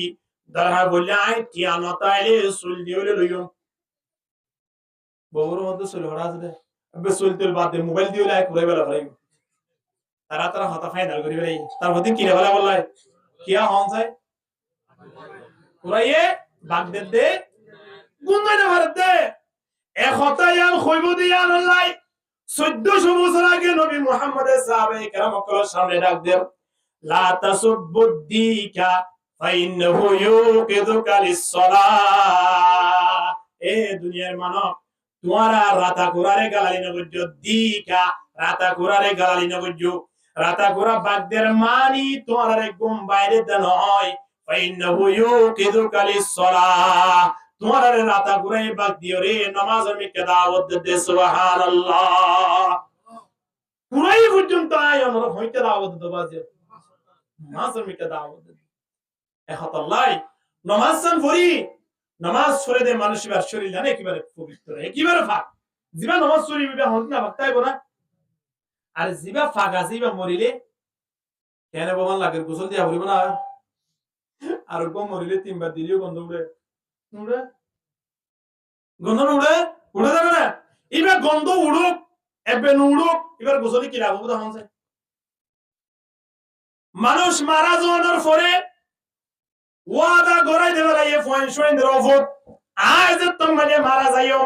A: দরহা বললে আই কিয়ামত আইলে সুল দিওলে লইও বড় মধ্যে সুল হড়া আছে বে সুল তেল বাদ দে মোবাইল দিওলে আই কুরাইবা লাগাই তারা তারা হতা ফাইনাল করি বেলাই তার হতে কি রে বলা বললাই কিয়া হন যায় কুরাইয়ে বাগ দে গুন্দাই না ভারত দে একতায়ান খইব দিয়ান আল্লাহ 1400 বছর আগে নবী মুহাম্মদের সাহাবায়ে কেরামকে সামনে ডাক দেন লা তাসুবুদ্দিকা ফাইন্নাহু ইউকিযুকা লিস-সালাহ এ দুনিয়ার মানব তোমারা রাতা কুরারে গালালি নগজ্জ দিকা রাতা কুরারে গালালি নগজ্জ রাতা কুরা বাগদের মানি তোমার একদম বাইরে দেন হয় ফাইন্নাহু ইউকিযুকা লিস-সালাহ তোমার রাতা ঘুরাই বাগ দিও রে নামাজের মিকে দাওয়াত দে সুবহানাল্লাহ পুরাই পর্যন্ত আয় আমরা হইতে দাওয়াত দে বাজে নামাজের মিকে দাওয়াত দে এখাতাল্লাহ নামাজ সান ফরি নামাজ পড়ে দে মানুষের শরীর জানে কিভাবে পবিত্র কিভাবে ফাক জিবা নামাজ পড়ি বিবে হন না বাক্তাইবো না আর জিবা ফাগা জিবা মরিলে কেন বমান লাগে গোসল দিয়া হইব না আর গো মরিলে তিনবার দিলিও গন্ধ উড়ে উড়ে গন্ধ উড়ে উড়ে যাবে না এবার গন্ধ উড়ুক এবে উড়ুক এবার গোসলে কি লাভ কথা হচ্ছে মানুষ মারা যাওয়ার পরে ওয়াদা গড়াই দেবে লাগে ফয়েন শোয়েন রফত আজ তোমরা মারা যাইও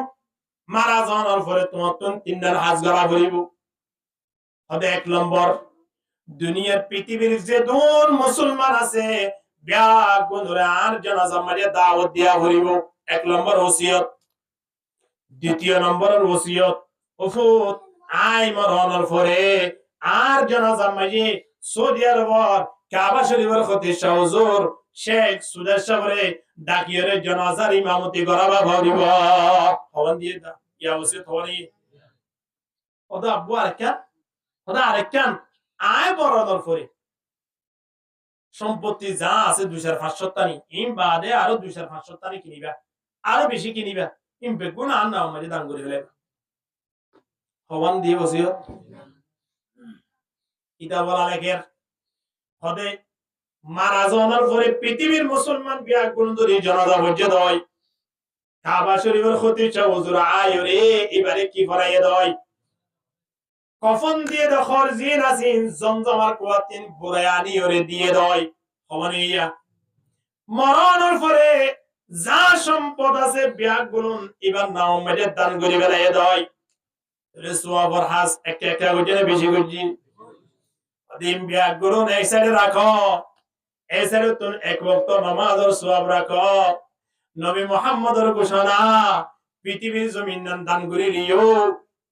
A: মারা যাওয়ার পরে তোমার তিনবার হাজ গড়া ভরিব হবে এক নম্বর দুনিয়ার পৃথিবীর যে দুন মুসলমান আছে ব্যাগ বন্ধুরা আর জানাজা মারিয়া দাওয়াত দিয়া ভরিব এক নম্বর ওসিয়ত দ্বিতীয় নম্বরের ওসিয়ত ওফুত আই মরণের পরে আর জানাজা মারিয়ে সৌদি আরবের কাবা শরীফের খতিব শাহ হুজুর শেখ সুদের সাহেবরে ডাকিয়ে জানাজার ইমামতি করাবা ভরিব হওয়ান দিয়ে দা ইয়া ওসিয়ত হওয়ানি ওদা আব্বু আরেকখান আয় মরণের পরে সম্পত্তি যা আছে 2500 টানি ইম বাদে আরো 2500 টানি কিনিবা আরো বেশি কিনিবা ইম বেগুন আর না আমাদের দান করে ফেলে হওয়ান দিয়ে বসিও ইটা বলা লেখের হদে মারা যাওয়ার পরে পৃথিবীর মুসলমান বিয়া গুণ ধরে জানাজা মসজিদ হয় কাবা শরীফের খতিব শাহ হুজুর আয় রে এবারে কি ফরাইয়ে দেয় কফন দিয়ে দখর জিন আসিন জমজমার কুয়াতিন বুরায়ানি ওরে দিয়ে দেয় হমানিয়া মরণের পরে যা সম্পদ আছে ব্যাগ গুলুন এবার নাও মেজে দান করে বেলায় দেয় রেসুয়াবর হাস একটা একটা করে বেশি করছি দিন ব্যাগ গুলুন এক সাইডে রাখো এই সাইডে তুমি এক ওয়াক্ত নামাজের সওয়াব রাখো নবী মুহাম্মদের ঘোষণা পৃথিবীর জমিন দান করে লিও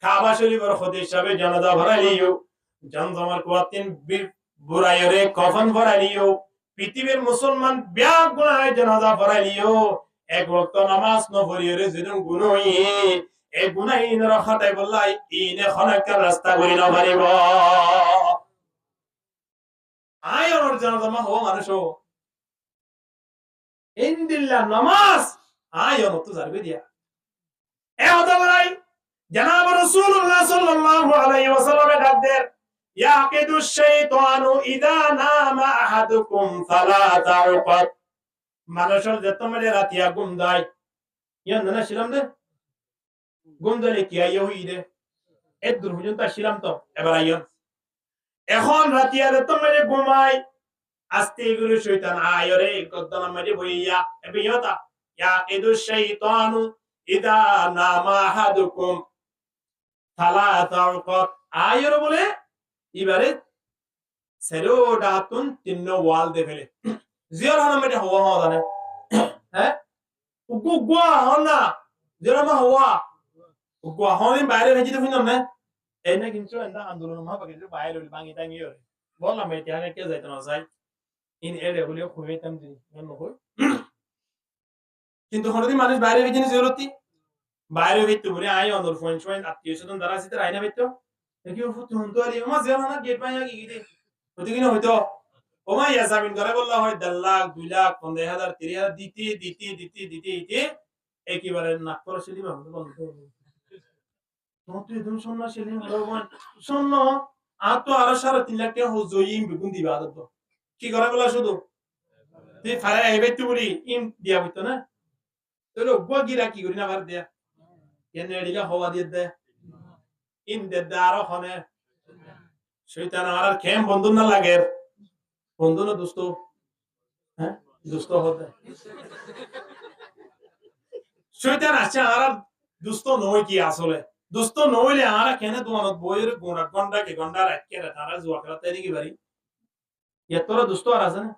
A: কাবা শরীফের খতিব সাহেব জানাজা ভরাইলিও জমজমার কুয়াতিন বুরাইরে কফন ভরাইলিও পৃথিবীর মুসলমান ব্যাগ গুনায় জানাজা ভরাইলিও এক ওয়াক্ত নামাজ ন ভরিরে যেদিন গুনাই এই গুনাইন রাখাতে বললাই ইনে খনাকার রাস্তা করি না পারিব আয়র জানাজা মা হওয়া মানুষ ইনদিল্লাহ নামাজ আয়র তো জারবে দিয়া এ হতে বলাই জনাব রাসূলুল্লাহ সাল্লাল্লাহু আলাইহি ওয়াসাল্লাম ডাকদের ইয়াকিদুশ শাইতানু ইযা নামা আহাদুকুম ফালা তাউকাত মানুষের যত মেরে রাতিয়া ঘুম দেয় ইয়ান না ছিলাম দে ঘুম দিলে কি আইয়া হই দে এর দূর পর্যন্ত আসছিলাম তো এবার আইয়ন এখন রাতিয়ারে তো মেরে ঘুমাই আস্তে করে শয়তান আয়রে গদ্দানা মেরে বইয়া এবে ইয়তা ইয়া ইদু শাইতানু ইদা নামা আহাদুকুম সালাতা ওয়াকাত আয়রে বলে এবারে সেরো ডাতুন তিন্ন ওয়াল দে ফেলে জিয়ার হানা মেরে হওয়া হওয়া জানে হ্যাঁ উগুগুয়া হনা জিয়ার মা হওয়া উগুয়া হনি বাইরে ভেজি তো ফিনম না এই না কিন্তু এন্ডা আন্দোলন মা বাকি বাইরে ভাঙি টাঙি হরে বললাম এটা আগে কে যাইতো না যাই ইন এডে বলে খুঁইতাম দিন নকই কিন্তু হনদি মানুষ বাইরে ভেজিনি জরুরতি বাইরে ভিতরে বলে আই অন্দর ফোন ফোন আত্মীয় স্বজন দ্বারা সিতে আইনা ভিতর দেখি ও ফুট হুন তো আরি মা জিয়ার হানা গেট পাইয়া কি গিতে হতে কিনা হইতো ও মা ইয়াসামিন করে বললা হয় 10 লাখ 2 লাখ 15,000 30,000 দিতে একেবারে নাক করে সেলি ভাবে বন্ধ তুই তুমি শোন না সেলি ভগবান শোন না আর তো আরো 3.5 লাখ টাকা হজইম বেগুন দিবা তো কি করে বলা শুধু তুই ফারে আইবে তুই বলি ইম দিয়া হইতো না তোর গগিরা কি করি না ভার দিয়া কেন এডিলা হওয়া দিয়ে দে ইন দে দারো হনে শয়তান আর কেম বন্ধু না লাগে বন্ধু না দোস্ত হ্যাঁ দোস্ত হতে শয়তান আছে আর দোস্ত নয় কি আসলে দোস্ত নইলে আর কেন তোমার বইয়ের গোড়া গন্ডা কে গন্ডা রাখকে তারা জুয়া খেলা তাই কি বাড়ি এতরা দোস্ত আর আছে না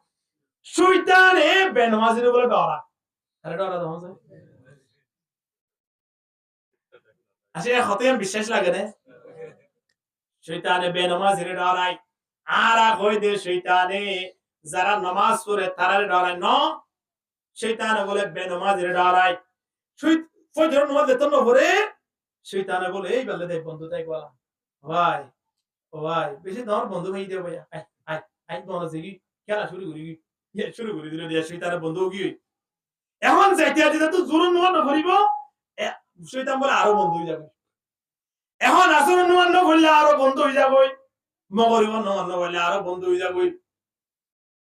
A: শয়তানে বেনমাজির বলে ডরা আরে ডরা দাও আসলে হতে বিশ্বাস লাগে না শয়তানে বেনমাজির ডরাই আর কই দে শয়তানে যারা নামাজ পড়ে তারা ডরাই ন শয়তানে বলে বেনমাজির ডরাই ফজর নামাজ তো না পড়ে শয়তানে বলে এই বলে দেখ বন্ধু তাই বলা ভাই ও ভাই বেশি তোমার বন্ধু ভাই দেব ভাই আই আই আই তোমার জিগি খেলা শুরু করি দিলে দিয়া শয়তানে বন্ধু কি এখন যাইতে যাইতে তো জোর নোয়া না করিব শয়তান বলে আরো বন্ধু হয়ে যাবে এখন আসর নোয়ান্ন করলে আরো বন্ধু হয়ে যাবে মগরিব নোয়ান্ন করলে আরো বন্ধু হয়ে যাবে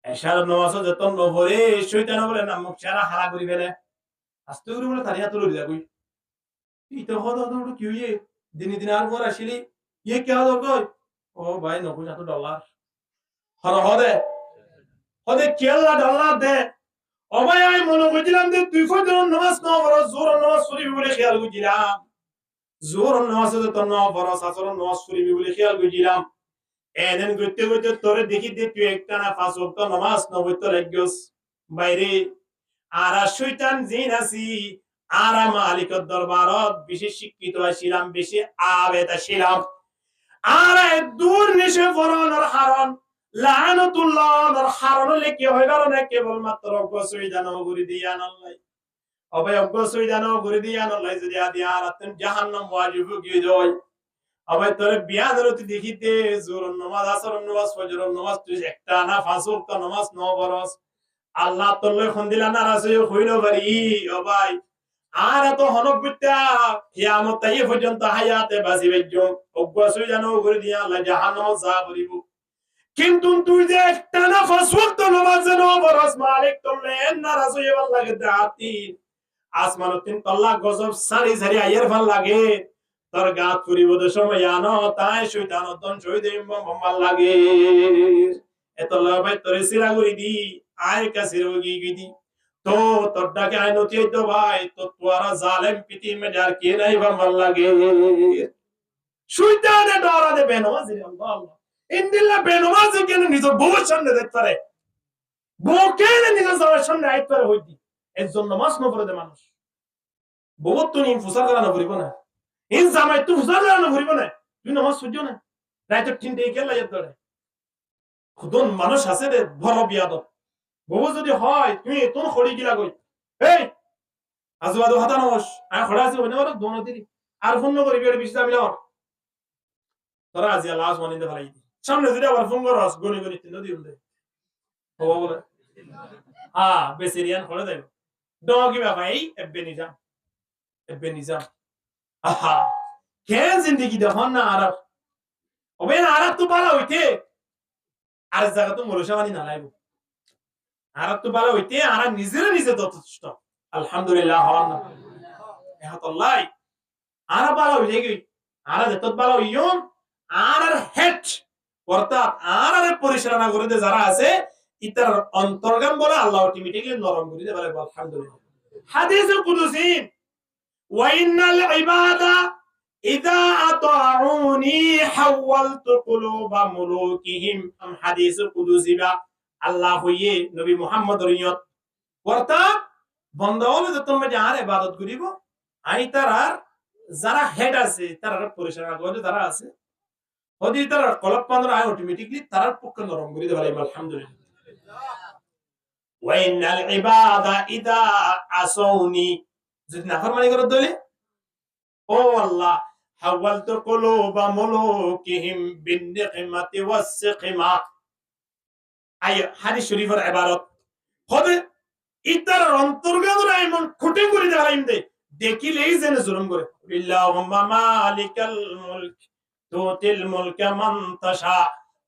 A: এশার নামাজ যত নভরে শয়তান বলে না মুখ সারা হারা করি ফেলে আস্তে করে বলে তারিয়া তুলে যাবে ইতো হদা তো কি হইয়ে দিনে দিনে আর পর আসিলি ইয়ে কে হদর কই ও ভাই নকুশ এত ডলার হদে হদে কেলা ডলার দে ও ভাই আমি মনে করছিলাম যে তুই ফজর নামাজ না পড়ো জোর নামাজ পড়বি বলে খেয়াল করছিলাম জোর নামাজ তো না পড়ো আসর নামাজ পড়বি বলে খেয়াল করছিলাম এদিন করতে করতে তোরে দেখি দে তুই একটা না 5 ওয়াক্ত নামাজ না পড়তে লাগিস বাইরে আর শয়তান জিন আছি আর মালিকের দরবারত বেশি শিক্ষিত ছিলাম বেশি আবেদ ছিলাম আর দূর নিশে ফরনের হারন লানাতুল্লাহর হারন লেকে হয় কারণে কেবল মাত্র অজ্ঞসই জানো গুরি দিয়ান আল্লাহ অবয় অজ্ঞসই জানো গুরি দিয়ান আল্লাহ যদি আদি আর জাহান্নাম ওয়াজিব কি জয় অবয় তোর বিয়াদরতি দেখিতে জোর নামাজ আসর নামাজ ফজর নামাজ তুই একটা না 5 ওয়াক্ত নামাজ ন বরস আল্লাহ তোলে খন্দিলা নারাজ হইল পারি ও ভাই আর তো হনবিতা কিয়ামত তাই পর্যন্ত হায়াতে বাঁচিবেজ্য অজ্ঞসই জানো করে দিয়া আল্লাহ জাহান্নাম যা করিব কিন্তু তুই যে একটা না 5 ওয়াক্ত নামাজ ন বরস মালিক তোলে নারাজ হইব লাগে দাতি আসমান তিন তল্লা গজব সারি সারি আয়ের ভাল লাগে তোর গাত করিব দে সময় আনো তাই শয়তান দন শহীদ ভাল লাগে এত ভাই তোরে সিরা করি দি আয় কাছে রোগী গিদি তো তোর ডাকে আয় নতি তো ভাই তো তোরা জালেম পিতি মে যার কে নাই ভাল লাগে শয়তানে ডরা দে বেনমাজি আল্লাহ ইনদিল্লাহ বেনমাজি কেন নিজের বউর সামনে দেখতে পারে বউ কেন নিজের জামার সামনে আইতে পারে হইতি এর জন্য নামাজ না পড়ে দে মানুষ বউ তো নিম ফুসার করা না করিব না ইন জামাই তুই ফুসার করা না করিব না তুই নামাজ পড়ছ না রাত 3টে কেলা যেতে পারে খুদন মানুষ আছে রে বড় বিয়াদব বউ যদি হয় তুমি তোর খড়ি গিলা কই এই আজবাদু হাতা নমস আমি খড়া আছি ওনে বড় দোনো দিলি আর ফোন না করিবি এটা বিশটা মিলাও তোরা আজি লাজ মানিতে ফেলাই সামনে যদি আবার ফোন করস গনি গনি তিন দিন দে হবা বলে হ্যাঁ বেসিরিয়ান খড়ে দেব ডগি বাবা এই ebbe nizam aha কেন জিন্দেগি দেখুন না আরব ওবে না আরব তো বালা হইতে আর জায়গা তো মরুষা মানি না লাইব আরব তো বালা হইতে আর নিজে যথেষ্ট আলহামদুলিল্লাহ হওয়ার না এহাত আল্লাহ আরব বালা হইলে কি আর যত ভালো ইয়ম আর হেড অর্থাৎ আর পরিচালনা করে যারা আছে ইতার অন্তর্গাম বলে আল্লাহ অটোমেটিক্যালি নরম করে দেবে আলহামদুলিল্লাহ হাদিসুল কুদসি ওয়া ইন্নাল ইবাদা ইযা আতাউনি হাওয়ালতু কুলুবা মুলুকিহিম হাদিসুল কুদসি বা আল্লাহ হইয়ে নবী মুহাম্মদ রিয়ত অর্থাৎ বন্দা হলে যে তোমরা যার ইবাদত করিব আই তারার যারা হেড আছে তারা পরিচালনা করে যারা আছে যদি তারা কলপ পান্দ্র আয় অটোমেটিক্যালি তারার পক্ষে নরম করে দেবে আলহামদুলিল্লাহ ওয়া ইন্নাল ইবাদা ইযা আসাউনি যদি নাফরমানি করে দলে ও আল্লাহ হাওয়ালতু কুলুবা মুলুকিহিম বিন-নিকমাতি ওয়াস-সিকমা আই হাদিস শরীফের ইবারত হবে ইতার অন্তর্গত এমন খুঁটি করে দেখাইম দে দেখিলেই যেন জুলুম করে বিল্লাহুম্মা মালিকাল মুলক তুতিল মুলকা মান তাশা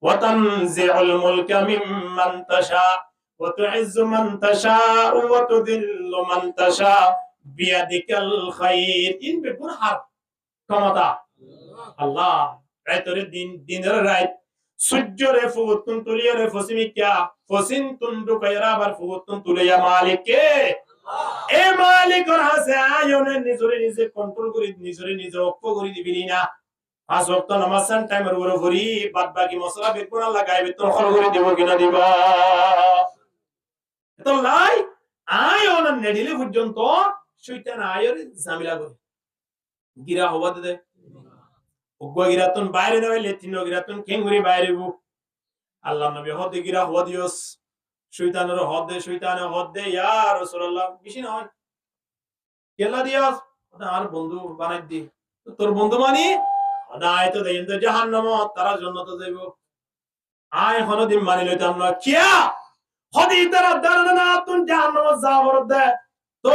A: ওয়া তানজিউল মুলকা মিম্মান তাশা ওয়া তুইজ্জু মান তাশা ওয়া তুযিল্লু মান তাশা বিয়াদিকাল খায়র ইন বেপুর হার ক্ষমতা আল্লাহ রাইতরে দিনের রাত সূর্যরে ফুতুন তুলিয়ারে ফসিমিকা ফসিন তুন্ডু কায়রা বার ফুতুন তুলিয়া মালিককে এ মালিকর হাসে আয়নে নিজে কন্ট্রোল করি নিজে অক্ষ করি দিবি না পাঁচ ওয়াক্ত নামাজ টাইমের উপরে ভরি বাদ বাকি মশলা বেকুন আল্লাহ গায়ে বেতন খল করে দেব কিনা দিবা তো লাই আয়ন নেডিলে পর্যন্ত শয়তান আয়র ঝামেলা করে গিরা হওয়া দে উগ্র গিরাতন বাইরে না হইলে তিন গিরাতন কেঙ্গুরি বাইরে বু আল্লাহ নবী হদে গিরা হওয়া দিওস শয়তানের হদ দে ইয়া রাসূলুল্লাহ বেশি না হয় কেলা দিয়াস আর বন্ধু বানাই দি তোর বন্ধু মানি আয় তো দেন তো জাহান্নাম তারা জান্নাত যাইব আয় হনদিন মানি লইতাম না কিয়া হদি তারা দারনা তুন জাহান্নাম যাবর দে তো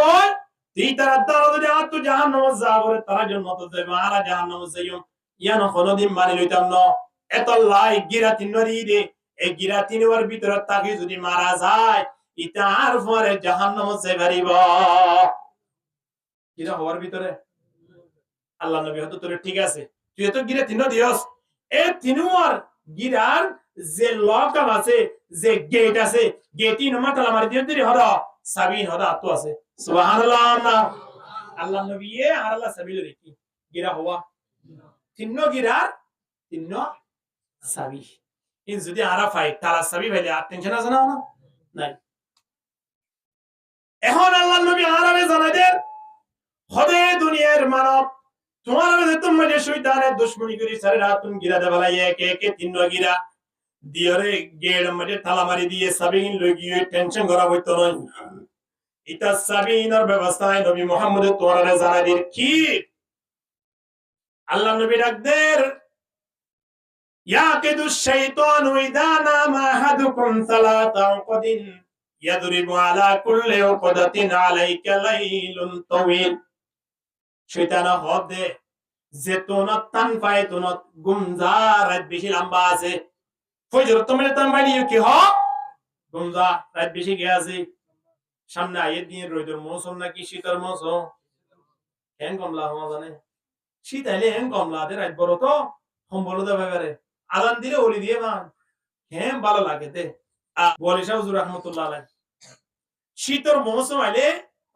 A: এই তারা দারনা তুন জাহান্নাম যাবর তারা জান্নাত যাইব আর জাহান্নাম যাইব ইয়ান হনদিন মানি লইতাম না এত লাই গিরাতিন নরি দে এই গিরাতিনের ভিতর তাকে যদি মারা যায় ইতা আর পরে জাহান্নাম যাইবারিব কিরা হওয়ার ভিতরে আল্লাহ নবী হয়তো তোরে ঠিক আছে তুই তো গিরা তিন দিয়স এ তিনুয়ার গিরার যে লক আছে যে গেট আছে গেটি নমাটাল আমার দিও দিরি হদা সাবিন হদা তো আছে সুবহানাল্লাহ আল্লাহ নবী এ আর আল্লাহ সাবিল দেখি গিরা হওয়া তিন গিরার তিন সাবি ইন যদি আরা ফাই তারা সাবি ভাইলে আর টেনশন আছে না নাই এখন আল্লাহ নবী আরামে জানাই দেন হদে দুনিয়ার মানব তোমার মধ্যে তুমি যে শয়তানের দুশমনি করি সারে রাতুন গিরা দে বলা এক এক তিন গিরা দিয়রে গেড় মধ্যে তালা মারি দিয়ে সাবিন লগিয়ে টেনশন করা হইতো না এটা সাবিনের ব্যবস্থায় নবী মুহাম্মদ তোরারে জানাই দিন কি আল্লাহ নবী ডাকদের ইয়াকিদু শাইতানু ইযা নামা আহাদুকুম সালাতা কদিন ইয়াদরিবু আলা কুল্লি উকদাতিন আলাইকা লাইলুন তাওয়িল শয়তান হদে যে তোনত তান পায় তোনত গুমজা রাত বেশি লম্বা আছে ফজর তোমরা তান পাইলি কি হ গুমজা রাত বেশি গে আছে সামনে আইয়ে দিন রইদর মৌসুম নাকি শীতের মৌসুম কেন কমলা হওয়া জানে শীত আইলে হেন কমলা দে রাত বড় তো সম্বল দেবে পারে আদান দিলে ওলি দিয়ে মান হ্যাঁ ভালো লাগে দে বলে শাহ হুজুর রাহমাতুল্লাহ আলাইহি শীতের মৌসুম আইলে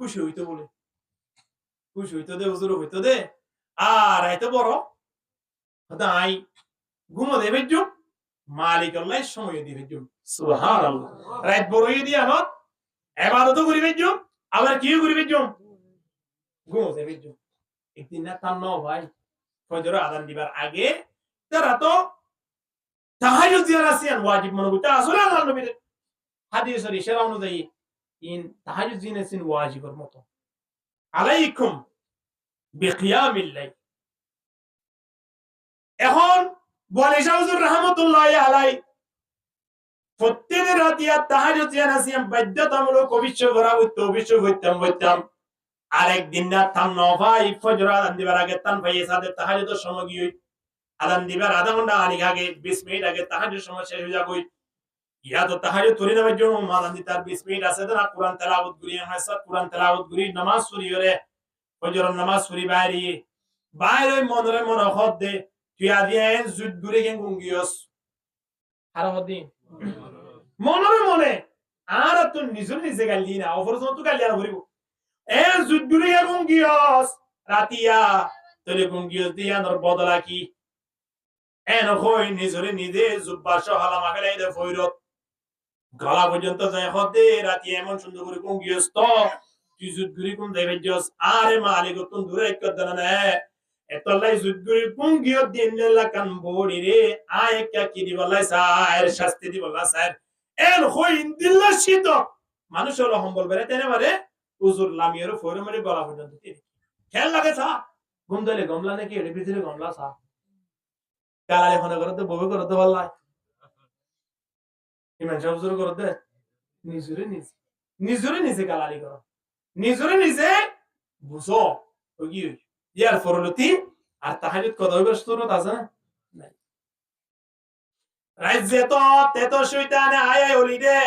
A: খুশি হইতো বলে খুশি হইতো দে হুজুর হইতো দে আর এত বড় তাই ঘুমো দেবে জুম মালিক আল্লাহ সময় দিবে জুম সুবহানাল্লাহ রাত বড় হই দিয়ে আমার ইবাদত করিবে জুম আবার কি করিবে জুম ঘুমো দেবে জুম একদিন না তার ন ভাই ফজর আযান দিবার আগে তারা তো তাহাজ্জুদ জিয়ারা সিয়ান ওয়াজিব মনে করতে আসলে আল্লাহ নবীর হাদিসের ইশারা অনুযায়ী ইন তাহাজ্জুদ জিনেসিন ওয়াজিবের মতো আলাইকুম বিকিয়ামিল লাইল এখন বলে শাহ হুজুর রাহমাতুল্লাহি আলাইহি প্রত্যেক রাতিয়া তাহাজ্জুদ জিয়ারা সিয়ান বাধ্যতামূলক অবশ্য করা হইতো অবশ্য হইতাম আরেকদিন না তান নভাই ফজর আযান দিবার আগে তান ভাই সাথে তাহাজ্জুদের সময় গিয়ে আযান দিবার আধা ঘন্টা আগে 20 মিনিট আগে তাহাজ্জুদ সময় শেষ হয়ে যাবে ইয়া তো তাহাজ্জুদ তরি নামাজ জন্য আযান দিতার 20 মিনিট আছে না কুরআন তেলাওয়াত করি আমরা সব কুরআন তেলাওয়াত করি নামাজ পড়ি রে ফজর নামাজ পড়ি বাইরে বাইরে মনরে মন হদ দে তুই আদিয়েন জুদ গুরে গেন গুঙ্গিয়স আর হদি মনরে মনে আর তুই নিজে নিজে গালি না অফরজ তো গালি আর করিব এ জুদ গুরে গেন গুঙ্গিয়স রাতিয়া তোরে গুঙ্গিয়স দিয়া নর বদলা কি এন হই নিজরে নিজে জুব্বা সহালা মাগলাই দে ফয়রত গলা পর্যন্ত যায় হদে রাতি এমন সুন্দর করে গুঙ্গিয়স তো তুই জুদ গুরি কোন দেবে জস আরে মালিক তুন দূরে কদন না এতলাই জুদগুরি পুঙ্গিও দিনলা কান বড়ি রে আয় কে কি দিবলাই সার শাস্তি দিবলা স্যার এর হইন দিল্লা শীত মানুষ হলো হম্বল বেরে তেনে বারে উজুর লামিয়ের ফোরে মারি গলা পর্যন্ত খেল লাগে সা গুমদলে গমলা নাকি এর ভিতরে গমলা সা কালালে ফোন করতে ববে করতে বললাই ইমান সবজুর করতে নিজুরে নিজে কালালি করো নিজুরে নিজে বুঝো ওই ইয়ার ফরলতি আর তাহাজুদ কত হইবার সুরত আছে না রাজ্যে তো তেতো শয়তানে আয় ওলি দে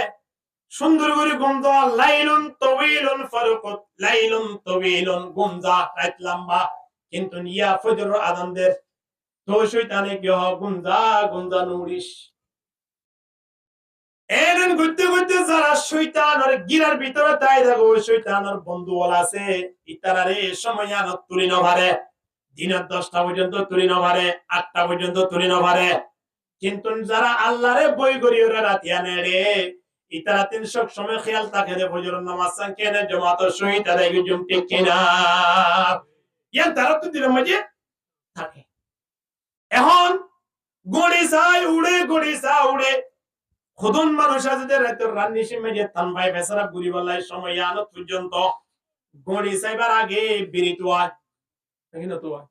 A: সুন্দর করে গন্ধ লাইলুন তাওয়িলুন ফারুকুত লাইলুন তাওয়িলুন গুমজা রাত লম্বা কিন্তু নিয়া ফজর আযানদের তো শয়তানে কি হ গুমজা গুমজা নুরিশ এরেন গুতে গুতে যারা শয়তান আর গিরার ভিতরে তাই দেখো শয়তানের বন্ধু ওলা আছে ইতারারে সময় আনত তুলি নভারে দিনের 10টা পর্যন্ত তুলি নভারে 8টা পর্যন্ত তুলি নভারে কিন্তু যারা আল্লাহরে বই করি ওরা রাতিয়া নেড়ে ইতারা 300 সময় খেয়াল থাকে যে ফজরের নামাজ কেনে জামাত শহীদ আদায় জুম ঠিক কিনা ইয়ান তারা তো দিনের মাঝে থাকে এখন গড়ি সা উড়ে খুদন মানুষ আছে যে রাতের রান্নি সিমে যে তানবাই বেসারা গুরি বলাই সময় আনত পর্যন্ত গড়ি সাইবার আগে বিরিত হয় নাকি না তো হয়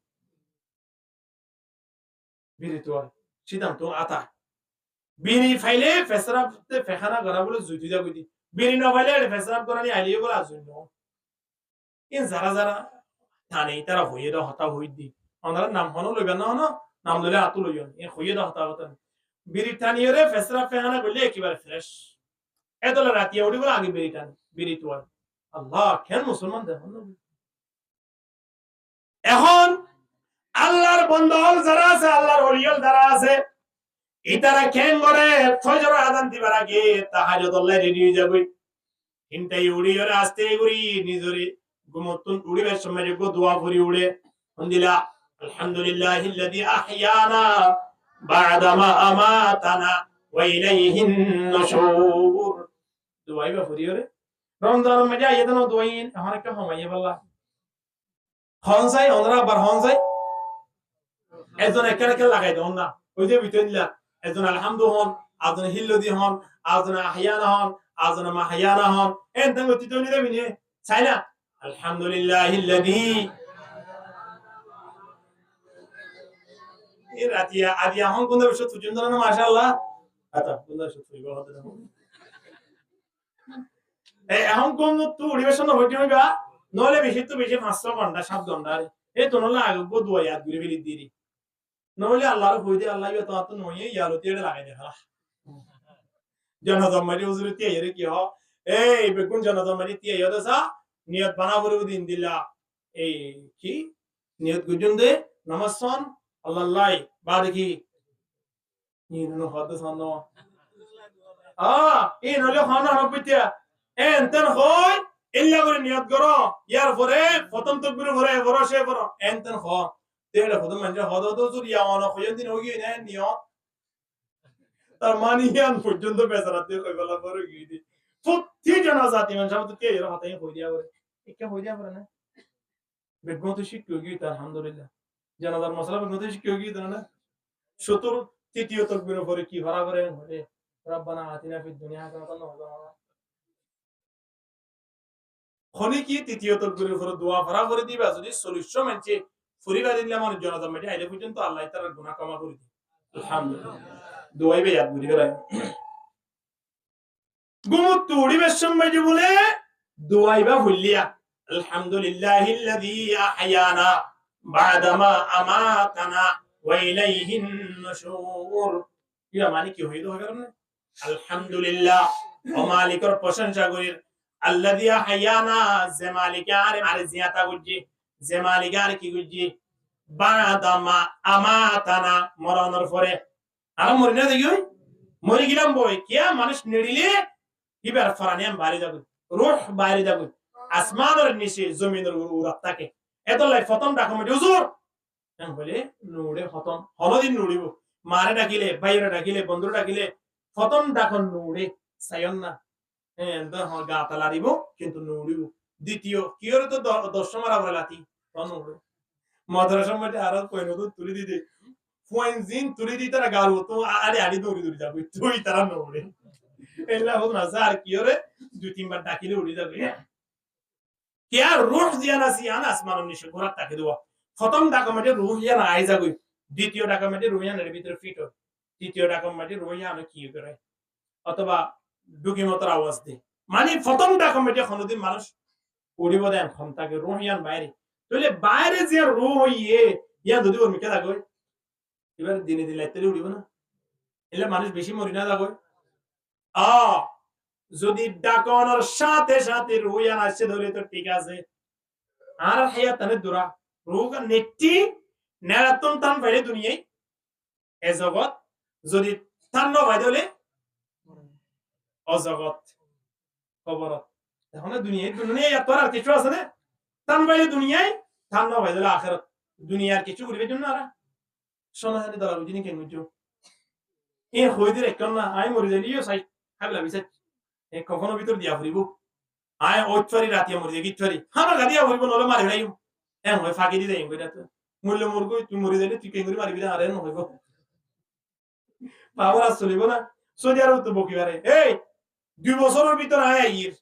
A: বিরিত হয় সিদ্ধান্ত আতা বিরি ফাইলে ফেসরাতে ফেখানা করা বলে জুতি যা কইতি বিরি না ফাইলে ফেসরাব করানি আইলিয়ে বলে আসুন ইন যারা যারা থানে তারা হইয়ে দাও হতা হই দি ওনার নাম হনো লইবেন না হনো নাম লইলে আতু লইবেন এ হইয়ে দাও হতা হতা বিরিটানিয়রে ফেসরাব ফেখানা করলে একেবারে ফ্রেশ এতলা রাতিয়া উঠি বলে আগে বিরি তো আল্লাহ কেন মুসলমান দেখুন এখন আল্লাহর বন্ধল যারা আছে আল্লাহর ওলিয়ল যারা আছে ইতারা কেন করে ফজর আযান দিবার আগে তাহাজ্জুদ আল্লাহ রেডি হয়ে যাবে ইনটাই উড়িয়রে আস্তে উড়ি নিজরে গুমতুন উড়িবার সময় গো দোয়া করি উড়ে আলহামদুলিল্লাহ আলহামদুলিল্লাহিল্লাযী আহইয়ানা বা'দা মা আমাতানা ওয়া ইলাইহিন নুশুর দোয়াই বা ফুরিয়রে রমজানের মধ্যে আইয়াদন দোয়াইন এখন একটা হমাইয়া বললা হনসাই ওনরা বার হনসাই একজন একা লাগাই দেন না ওই যে ভিতর দিলা একজন আলহামদু হন আজন হিল্লদি হন আজন আহয়ানা হন আজন মাহয়ানা হন এন তঙ্গ তিতনি দেবি নে চাই না আলহামদুলিল্লাহিল্লাযী এই রাতিয়া আদিয়া হন কোন বছর তুজুন না মাশাআল্লাহ আতা কোন বছর তুইবা হতে না এই এখন কোন তো পরিবেশন হইতে হইবা নলে বেশি 500 ঘন্টা 7 ঘন্টা এই তো নলে আগে দোয়া ইয়াদ করে ফেলি দিরি নলে আল্লাহর কই দে আল্লাহ ইয়া তো নয়ে ইয়ালো তেড়ে লাগাই দেখা জানাজা মারি হুজুর তিয়ারে কি হ এই বেগুন জানাজা মারি তিয়া দসা নিয়ত বানা করে দিন দিলা এই কি নিয়ত গুজুন দে নমস্কার আল্লাহ বাদ কি নিনো হদ সানো এই নলে খানা হপিতিয়া এনতেন হয় ইল্লা করে নিয়ত করো ইয়ার পরে প্রথম তাকবীর পরে বরসে করো এনতেন হ তেলে প্রথম মানে হদ হদ জুর ইয়াওনা কয়ন দিন হই না নিয়ত তার মানে ইয়ান পর্যন্ত বেজারাতে কই বলা পরে গিয়ে প্রতি জানাজাতি মানে সব তো কে এর হাতে কই দিয়া করে একা হই দিয়া করে না বেগমত শিক্ষা গিয়ে আলহামদুলিল্লাহ জানাজার মশলা বেগমত শিক্ষা গিয়ে না 70 তৃতীয় তাকবীর পরে কি ভরা করে হলে রব্বানা আতিনা ফিদ দুনিয়া হাসানাতান ওয়া কিনা আযাবান খনি কি তৃতীয় তাকবীরের পরে দোয়া ভরা করে দিবা যদি 40 মানছে ফুরিবা দিলে আমার জানাজা মেটে আইলে পর্যন্ত আল্লাহ তাআলা গুনাহ ক্ষমা করে দিবে আলহামদুলিল্লাহ দোয়াই বে ইয়াদ বুঝি করে গুমত তুড়িবে সময় যে বলে দোয়াইবা ভুলিয়া আলহামদুলিল্লাহিল্লাযী আহয়ানা বা'দা মা আমাতানা ওয়া ইলাইহিন নুশুর ইয়া মানে কি হইলো কারণে আলহামদুলিল্লাহ ও মালিকের প্রশংসা করি আল্লাযী আহয়ানা যে মালিকার আর জিয়াতা গুজি যে মালিকার কি গুজি বাদামা আমাতানা মরণের পরে আর মরি না দেখি মরি গেলাম বই কিয়া মানুষ নিড়িলে এবার ফরানিয়াম বাইরে যাবে রূহ বাইরে যাবে আসমানের নিচে জমিনের উড়াত থাকে এত লাই প্রথম ডাকো মধ্যে হুজুর বলে নুড়ে প্রথম হলদিন নুড়িব মারে ডাকিলে বাইরে ডাকিলে বন্ধু ডাকিলে প্রথম ডাকন নুড়ে সায়ন না গা তালা দিব কিন্তু নুড়িব দ্বিতীয় কি হলে তো 10 মারা বলে লাতি নুড়ে মাদ্রাসার মধ্যে আরো কইন তুলি দিতে ফুয়েনজিন তুলি দিতে না গারু তো আরে আড়ি দৌড়ি দৌড়ি যাবে তুই তারা নুড়ে এলা হতো না স্যার কি হলে 2-3 বার ডাকিলে উড়ি যাবে কে আর রূহ দিয়া না সিয়ান আসমানের নিচে ঘোরাত তাকে দেওয়া প্রথম ডাকা মধ্যে রুহিয়ান আইজা গই দ্বিতীয় ডাকা মধ্যে রুহিয়ানের ভিতরে ফিট হয় তৃতীয় ডাকা মধ্যে রুহিয়ান কি করে অথবা ডুগি মতর আওয়াজ দেয় মানে প্রথম ডাকা মধ্যে কোনদিন মানুষ উড়িব দেন ক্ষমতাকে রুহিয়ান বাইরে তাহলে বাইরে যে রুহ হইয়ে ইয়া যদি ওর মিকে থাকবে এবার দিনে দিনে লাইতে উড়িব না এলে মানুষ বেশি মরি না থাকবে যদি ডাকনের সাথে সাথে রুহিয়ান আসছে ধরে তো ঠিক আছে আর হায়াতানে দূরা রোগা নেটি নেরাতন তান বাইরে দুনিয়ায় এ জগৎ যদি তান ন বাইদলে অজগৎ খবরত তাহলে দুনিয়ায় এত আর কিছু আছে না তান বাইরে দুনিয়ায় তান ন বাইদলে আখিরাত দুনিয়ার কিছু করিবে জন্য আর সোনা হাতে দলা বুঝিনি কেন বুঝছো এ হইদের একন না আই মরি যাইলিও সাই হাবলা বিছে এ কখনো ভিতর দিয়া ফুরিব আই ওইছরি রাতিয়া মরি যাই গিছরি আমার গাদিয়া ফুরিব নলে মারি রাইম হয় ফাঁকি দি দেয় এটা তো মূল্য মুরগো তুই মরে যাইলে তুই কেঙ্গুরি মারিবি না আরে নহইব বাবার চলিব না সৌদি আরব তো বকিবারে এই 2 বছরের ভিতর আয় ইর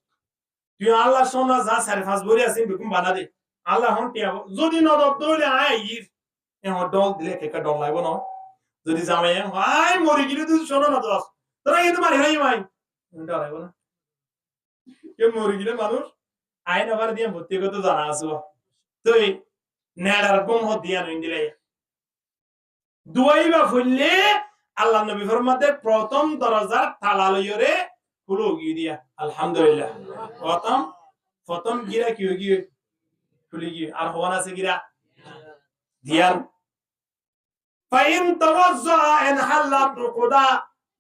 A: তুই আল্লাহ সোনা যা 4-5 বড়ি আছে বেকুম বানা দে আল্লাহ হন টিয়া যদি নদব দইলে আয় ইর এমন ডল দিলে কেকা ডল লাগবো না যদি জামাই আয় মরি গিলে তুই শোনো না দোস তোরা কিন্তু মারি নাই ভাই ডরাইব না কে মরি গিলে মানুষ আইন আবার দিয়ে ভর্তি করতে জানা আছে তুই নেড়ার গম দিয়া নই দিলে দুয়াইবা ফুললে আল্লাহ নবী ফরমাতে প্রথম দরজার তালা লইরে খুলো গিয়ে দিয়া আলহামদুলিল্লাহ প্রথম গিরা কি গিয়ে খুলে গিয়ে আর হওয়ান আছে গিরা দিয়ান ফাইন তাওয়াজ্জা ইন হালাত কুদা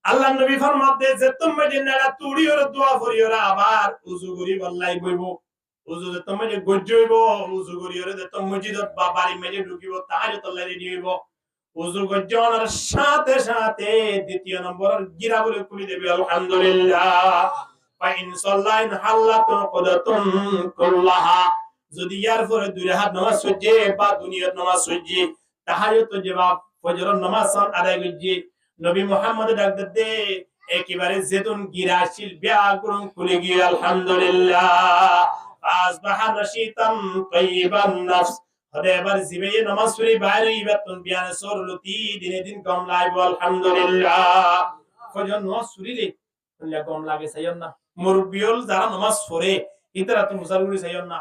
A: আল্লাহ নবী ফরমাতে যে তুমি যে নেড়া তুড়িওর দোয়া করিওরা আবার উযু করি বল্লাই বইবো উযু যে তুমি যে গজ্জইবো উযু করিওরে যে তুমি মসজিদত বা বাড়ি মেজে ঢুকিব তাহাজ্জুদ লাই দিইব উযু গজ্জনের সাথে সাথে দ্বিতীয় নম্বর গিরা বলে খুলে দেবে আলহামদুলিল্লাহ ফাইন সাল্লাইন হালাত কুদাতুন কুল্লাহা যদি ইয়ার পরে দুই রাকাত নামাজ পড়ে বা দুনিয়ার নামাজ পড়ে তাহাজ্জুদ জবাব ফজরের নামাজ আদায় করছে নবী মুহাম্মদ ডাক দে একেবারে যেতুন গিরাশিল ব্যাগুন খুলে গিয়ে আলহামদুলিল্লাহ আসবাহা নাশিতান তাইয়িবান নাফস হদেবার জিবে নামাজ পড়ি বাইরে ইবাতুন বিয়ান সরলতি দিনে দিন কম লাইব আলহামদুলিল্লাহ ফজর নামাজ পড়িলে কম লাগে সাইয়ন না মুরবিউল যারা নামাজ পড়ে ইতারা তো মুসালগুলি সাইয়ন না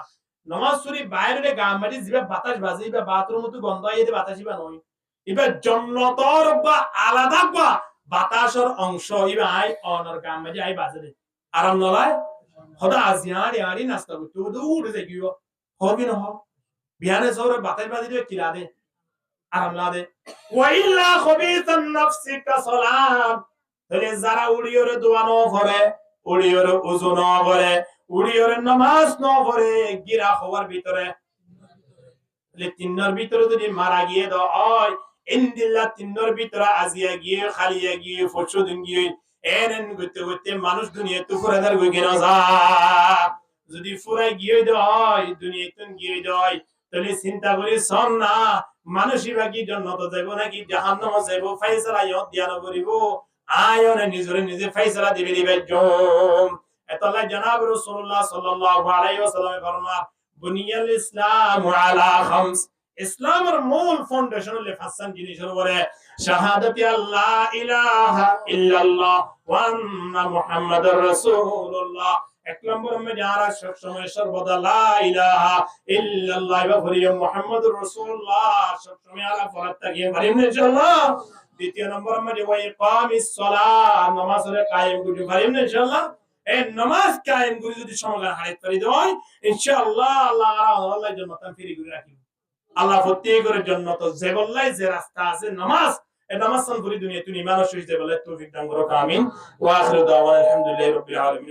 A: নামাজ পড়ি বাইরে গামারি জিবে বাতাস বাজে বা বাথরুম তো গন্ধ আইতে বাতাসিবা নয় এবার জন্নতর বা আলাদা বা বাতাসের অংশ ইবা আই অনর গামারি আই বাজে আরাম নলায় হদা আজিয়াড়ি আড়ি নাস্তা করতে দূর যে কিও হবি না হ বিয়ানে সৌর বাতাস বাজি দিবে কিলা দে আরাম লা দে ওয়াইল্লা খবিসান নাফসিকা সালাম তাহলে যারা উড়িয়রে দোয়া ন করে উড়িয়রে ওযু ন করে উড়িয়রে নামাজ ন পড়ে গিরা হওয়ার ভিতরে তাহলে তিনর ভিতরে যদি মারা গিয়ে হয় ইনদিল্লাহ তিনর ভিতরে আজিয়া গিয়ে খালিয়া গিয়ে ফসুদিন গিয়ে এনেন গতে গতে মানুষ দুনিয়া তো ফুরাদার গই গেনা যা যদি ফুরাই গিয়ে হয় দুনিয়াতুন গিয়ে হয় তাহলে চিন্তা করি সন না মানুষই বাকি জান্নাতে যাইব নাকি জাহান্নামে যাইব ফয়সালা ইয়ত দিয়ানো করিব আয়নে নিজরে নিজে ফয়সালা দিবে দিবে জম এতলা জনাব রাসূলুল্লাহ সাল্লাল্লাহু আলাইহি ওয়াসাল্লাম ফরমান বুনিয়াল ইসলাম আলা খামস ইসলামের মূল ফাউন্ডেশন হলো পাঁচটি জিনিসের উপরে শাহাদাতি আল্লাহ ইলাহা ইল্লাল্লাহ ওয়া আন্না মুহাম্মাদুর রাসূলুল্লাহ এক নম্বর মে যারা সব সময় সর্বদা লা ইলাহা ইল্লাল্লাহ ওয়া ফরিয়া মুহাম্মাদুর রাসূলুল্লাহ সব সময় আলা ফরাত তাকিয়ে পারিম ইনশাআল্লাহ দ্বিতীয় নম্বর মে ওয়া ইকামিস সালাহ নামাজের কায়েম করতে পারিম ইনশাআল্লাহ এই নামাজ কায়েম করে যদি সমাজের হারিয়ে পারি দেয় ইনশাআল্লাহ আল্লাহ জান্নাত ফিরি করে রাখিব আল্লাহ প্রত্যেকের জন্য তো যে বললাই যে রাস্তা আছে নামাজ এই নামাজ সান পুরি দুনিয়া তুমি মানুষ হইতে বলে তৌফিক দান করো আমিন ওয়া আখিরু দাওয়ানা আলহামদুলিল্লাহি রাব্বিল আলামিন